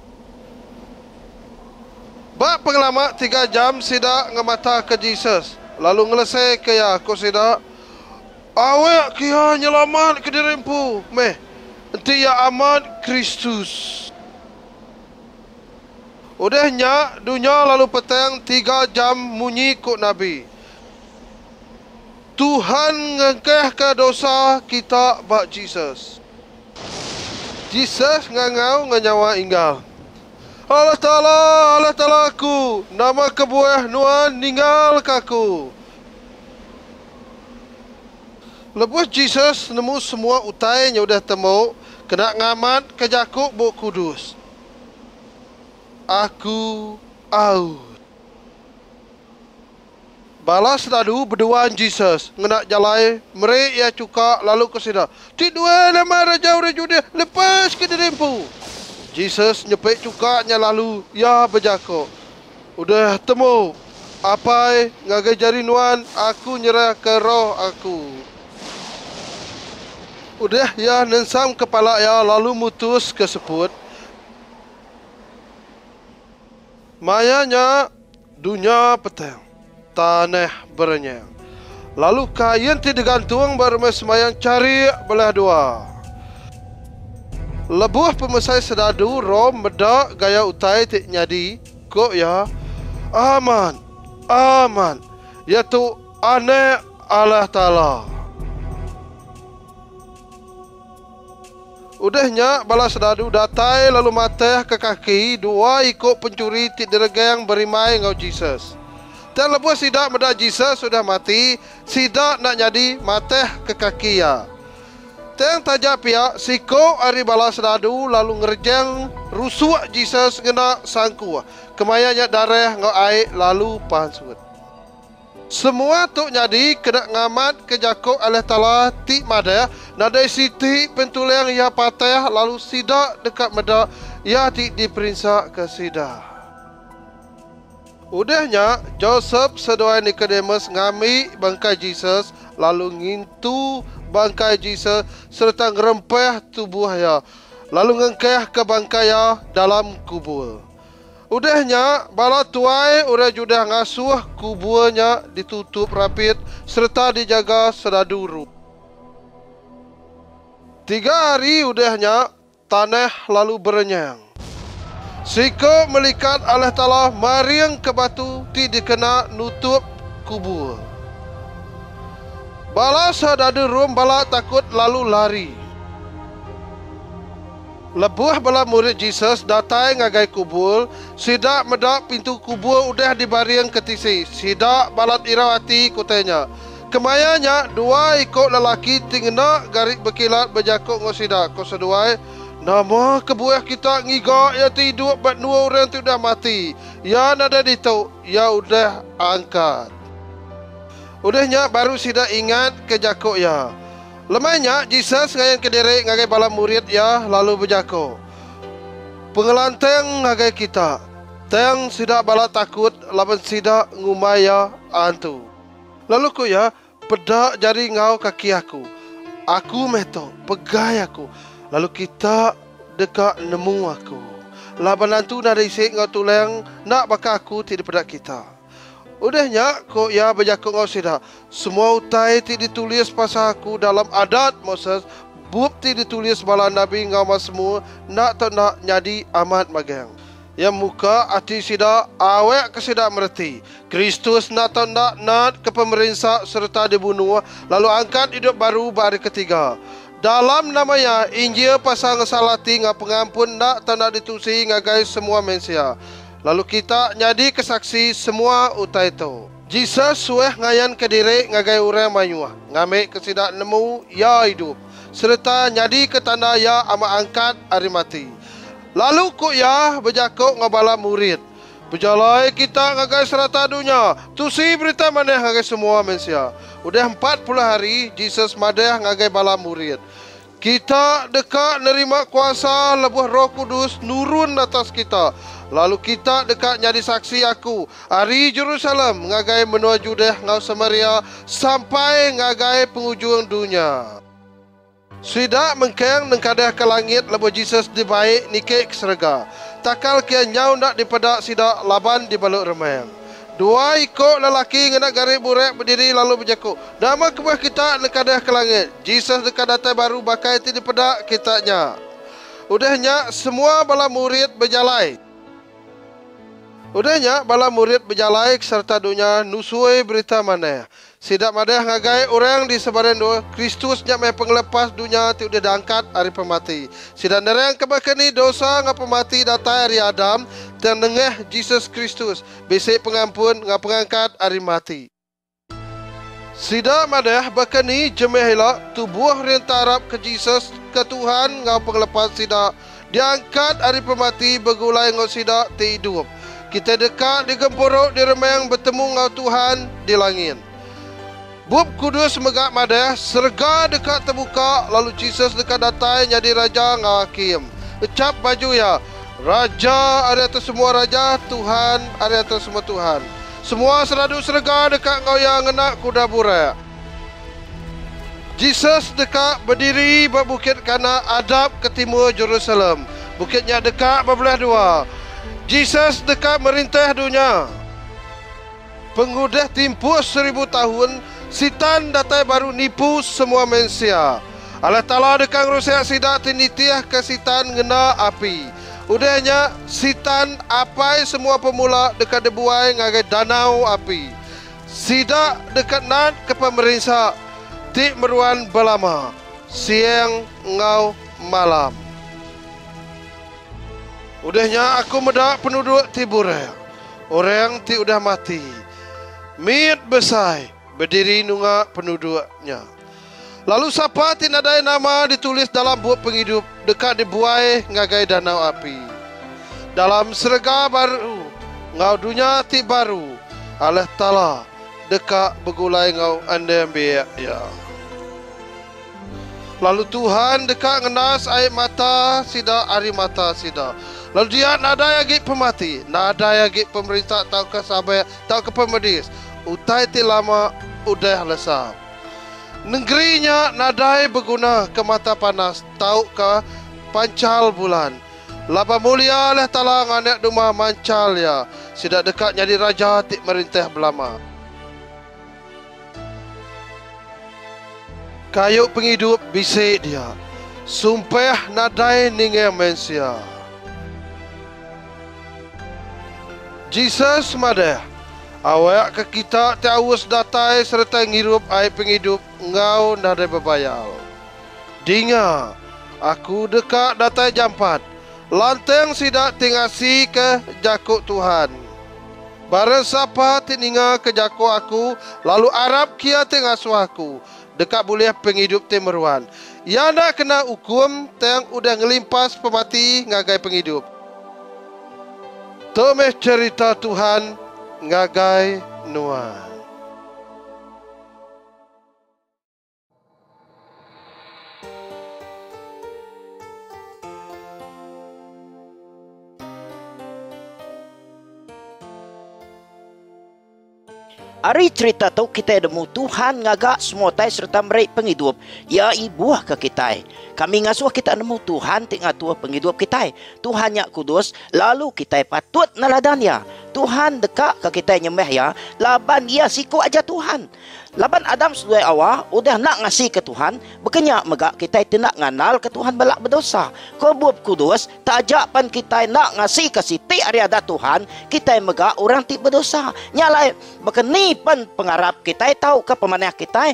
Bak pengalamat 3 jam sidak ngemata ke Jesus. Lalu ngelesai ke ya ko sidak. Awak kia nyelamat ke dirimpu. Meh, enti ya amat Kristus. Udahnya dunia lalu petang 3 jam munyi kok Nabi. Tuhan ngengkeh ke dosa kita bak Jesus. Jesus ngangau nganyawa inggal. Allah Ta'ala aku, nama kebuah nuan ninggal kaku. Lepas Jesus nemu semua utai yang udah temu, kena ngamat ke jakuk buk kudus. Aku out. Balas dadu berduaan Jesus ngenak jalai merek ya cuka lalu ke sida. Tidua nama raja dia lepas ke dirimpu. Jesus nyepek cukanya lalu ya berjakuk. Udah temu apa ngagai jari nuan aku nyerah ke roh aku. Udah ya nensam kepala ya lalu mutus ke seput. Mayanya dunia petang. Tanah berenyang. Lalu kain ti digantung bermes semayang cari belah dua. Lebuh pemesai sedadu rom medak gaya utai ti nyadi. Kok ya aman. Yaitu aneh Allah Ta'ala. Udahnya balas sedadu datai lalu mateh ke kaki. Dua ikut pencuri ti diregang berimai ngau Jesus. Dan lepas sidak medak Jesus sudah mati, sidak nak jadi mateh ke kaki ya. Teng tajak pihak siko ari balas dadu lalu ngerjang rusuk Jesus ngena sangku. Kemayanya darah ngau air lalu pansut. Semua tu jadi kena ngamat ke jakuk Allah Ta'ala ti madeh. Nadai siti pentuliang ya patah lalu sidak dekat medak ya ti diperintah ke sidak. Udahnya Joseph sedoai Nicodemus ngami bangkai Jesus lalu ngintu bangkai Jesus serta ngerempeh tubuhnya lalu ngengkeh ke bangkainya dalam kubur. Udahnya bala tuai udah judah ngasuh kuburnya ditutup rapid serta dijaga sedaduru. 3 hari udahnya tanah lalu berenyang. Siko melikat Allah Ta'ala mariang ke batu ti dikena nutup kubur. Bala sadadu rum bala takut lalu lari. Lebuh bala murid Jesus datai ngagai kubur. Sidak medak pintu kubur udah dibariang ketisi. Sidak balat irawati kutenya. Kemayanya 2 ikut lelaki tingena garik berkilat berjakuk ngosidak. Kau seduai. Nama kebuah kita ngigak ya tidur bat 2 orang tu dah mati. Ya nada ditu, ya udah angkat. Udahnya baru sidak ingat ke jakuk ya. Lemahnya Jesus ngayan ke diri ngagai bala murid ya lalu berjakuk. Pengelanteng ngagai kita. Teng sidak bala takut laban sidak ngumaya antu. Lalu ku ya pedak jari ngau kaki aku. Aku meto pegai aku. Lalu kita dekat nemu aku. Laban nantu nada isik ngau tulang nak baka aku tidak pedak kita. Udahnya kok ya berjakuk ngau sidak. Semua utai ti ditulis pasal aku dalam adat Moses. Bub ti ditulis bala Nabi ngau mas semua nak tak nak nyadi amat magang. Yang muka hati sidak awek ke sidak mereti. Kristus nak tak nak ke pemerintah serta dibunuh lalu angkat hidup baru hari ketiga. Dalam namanya Injil pasal ngesalati ngah pengampun nak tanda ditusi ngagai semua manusia. Lalu kita nyadi kesaksi semua utai itu. Jesus sueh ngayan ke diri ngagai orang manyuah. Ngamik kesidak nemu ya hidup. Serta nyadi ke tanda ya ama angkat hari mati. Lalu kuk ya berjakuk ngabala murid. Berjalai kita ngagai serata dunia. Tusi berita maneh ngagai semua manusia. Udah 40 hari Jesus madeh ngagai bala murid. Kita dekat nerima kuasa lebuh Roh Kudus nurun atas kita. Lalu kita dekat jadi saksi aku. Hari Jerusalem ngagai menua Judea ngau Samaria sampai ngagai penghujung dunia. Sida mengkeng nengkadah ke langit lebo Jesus dibaik nikik ke serga. Takal kia nyau nak dipedak sida laban di baluk remayang. Dua ikut lelaki ngena garib burek berdiri lalu berjakuk. Nama kebah kita nengkadah ke langit. Jesus dekat datai baru bakai ti dipedak kitanya. Udahnya semua bala murid berjalai. Udahnya bala murid berjalai serta dunia nusui berita mana. Sidak madah ngagai orang di sebaran dua Kristus nyak mai penglepas dunia ti udah diangkat hari pemati. Sidak nerang kebakani dosa ngapa mati datai hari Adam dan nengah Jesus Kristus besek pengampun ngapa pengangkat hari mati. Sidak madah bakani jemehila tubuh rentarap ke Jesus ke Tuhan ngapa penglepas sidak diangkat hari pemati begulai ngau sidak ti hidup. Kita dekat di gempuruk di remayang bertemu ngau Tuhan di langit. Bub kudus megak madah, serga dekat terbuka, lalu Jesus dekat datai jadi raja ngau hakim. Ucap baju ya, raja ada atas semua raja, Tuhan ada atas semua Tuhan. Semua seradu serga dekat ngau yang ngenak kuda burak. Jesus dekat berdiri berbukit kana adab ke timur Jerusalem. Bukitnya dekat berbelah dua. Jesus dekat merintah dunia. Pengudah timpuh 1000 tahun, sitan datai baru nipu semua manusia. Allah Ta'ala dekat rusak sidak tinitiah ke sitan ngena api. Udahnya sitan apai semua pemula dekat debuai ngagai danau api. Sidak dekat nat ke pemerintah, tik meruan belama, siang ngau malam. Udahnya aku medak penduduk Tibure. Orang ti udah mati. Mit besai berdiri nunggak penduduknya. Lalu siapa ti nadai nama ditulis dalam buku penghidup dekat dibuai ngagai danau api. Dalam serga baru ngau dunia ti baru. Allah Ta'ala dekat begulai ngau anda ambil ya. Lalu Tuhan dekat ngenas air mata sida ari mata sida. Lalu dia nada yagi pemati, nada yagi pemerintah tau ke sabai, tau ke pemedis. Utai ti lama udah lesap. Negerinya nadai berguna ke mata panas, tau ke pancal bulan. Laba mulia Allah Ta'ala nganek rumah mancal ya. Sidak dekat jadi raja tik merintah belama. Kayu penghidup bisik dia. Sumpah nadai ningai manusia. Jesus madah. Awak ke kita tiawus datai serta ngirup air penghidup ngau nadai bebayal. Dinga, aku dekat datai jampat. Lanteng sidak tingasi ke jakuk Tuhan. Barang siapa tininga ke jakuk aku, lalu Arab kia tingasuh aku. Dekat boleh penghidup temeruan. Yang nak kena hukum teng udah ngelimpas pemati ngagai penghidup. Tomeh cerita Tuhan ngagai nuan. Ari cerita tu kita demu Tuhan ngagak semua tai serta mereka penghidup. Ya ibuah ke kita. Kami ngasuh kita nemu Tuhan tengah tua penghidup kita. Tuhan yang kudus lalu kita patut naladannya. Tuhan dekat ke kita nyembah ya. Laban ia siku aja Tuhan. Laban Adam sesuai awal udah nak ngasih ke Tuhan, berkenyak megak kita tidak nganal ke Tuhan balak berdosa. Kau buat kudus, tak ajakpan kita nak ngasih ke siti hari ada Tuhan, kita megak orang ti berdosa. Nyalai berkeni pen pengarap kita tahu ke pemanah kita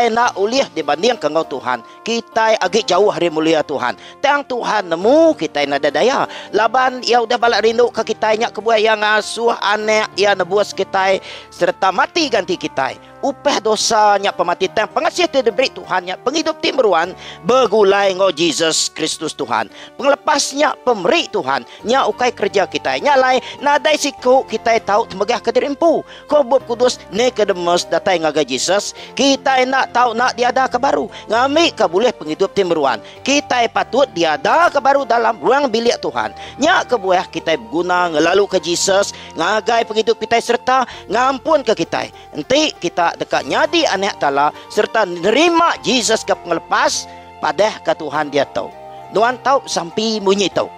nak uliah dibanding ke ngau Tuhan. Kita agak jauh hari mulia Tuhan. Tang Tuhan nemu kita nada daya. Laban ia udah balak rindu ke kita nyak kebuah yang ngasuh anak ia nebuas kita serta mati ganti kita. upah dosanya pematian pengasih ti diberi Tuhannya penghidup ti meruan begulai ngo Jesus Kristus Tuhan penglepasnya pemberi Tuhan nya ukai kerja kita nya lai nadai siku kita tahu temegah kedirimpu ko bub kudus ne kedemes datai ngaga Jesus kita nak tahu nak diada kebaru ngami ka boleh penghidup ti meruan kita patut diada kebaru dalam ruang bilik Tuhan nya kebuah kita guna ngelalu ke Jesus ngagai penghidup kita serta ngampun ke kita enti kita dekat nyadi anak tala serta nerima Jesus ke pengelepas padah ke Tuhan dia tahu Tuhan tahu sampai bunyi tahu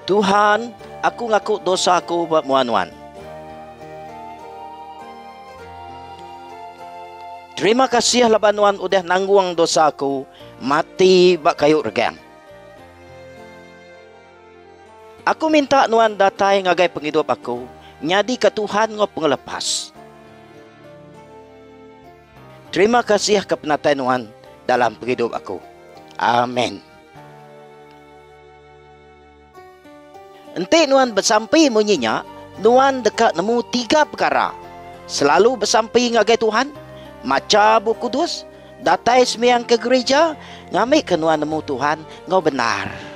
Tuhan aku ngaku dosa aku buat muan-muan terima kasih labanuan udah nangguang dosa aku mati bak kayu regam aku minta nuan datai ngagai penghidup aku nyadi ke Tuhan ngo pengelepas. Terima kasih ke penatai Tuhan dalam penghidup aku. Amin. Ente Tuhan bersampai munyinya, Tuhan dekat nemu 3 perkara. Selalu bersampai ngagai Tuhan, maca buku kudus, datai sembahyang ke gereja, ngamik ke Tuhan nemu Tuhan ngo benar.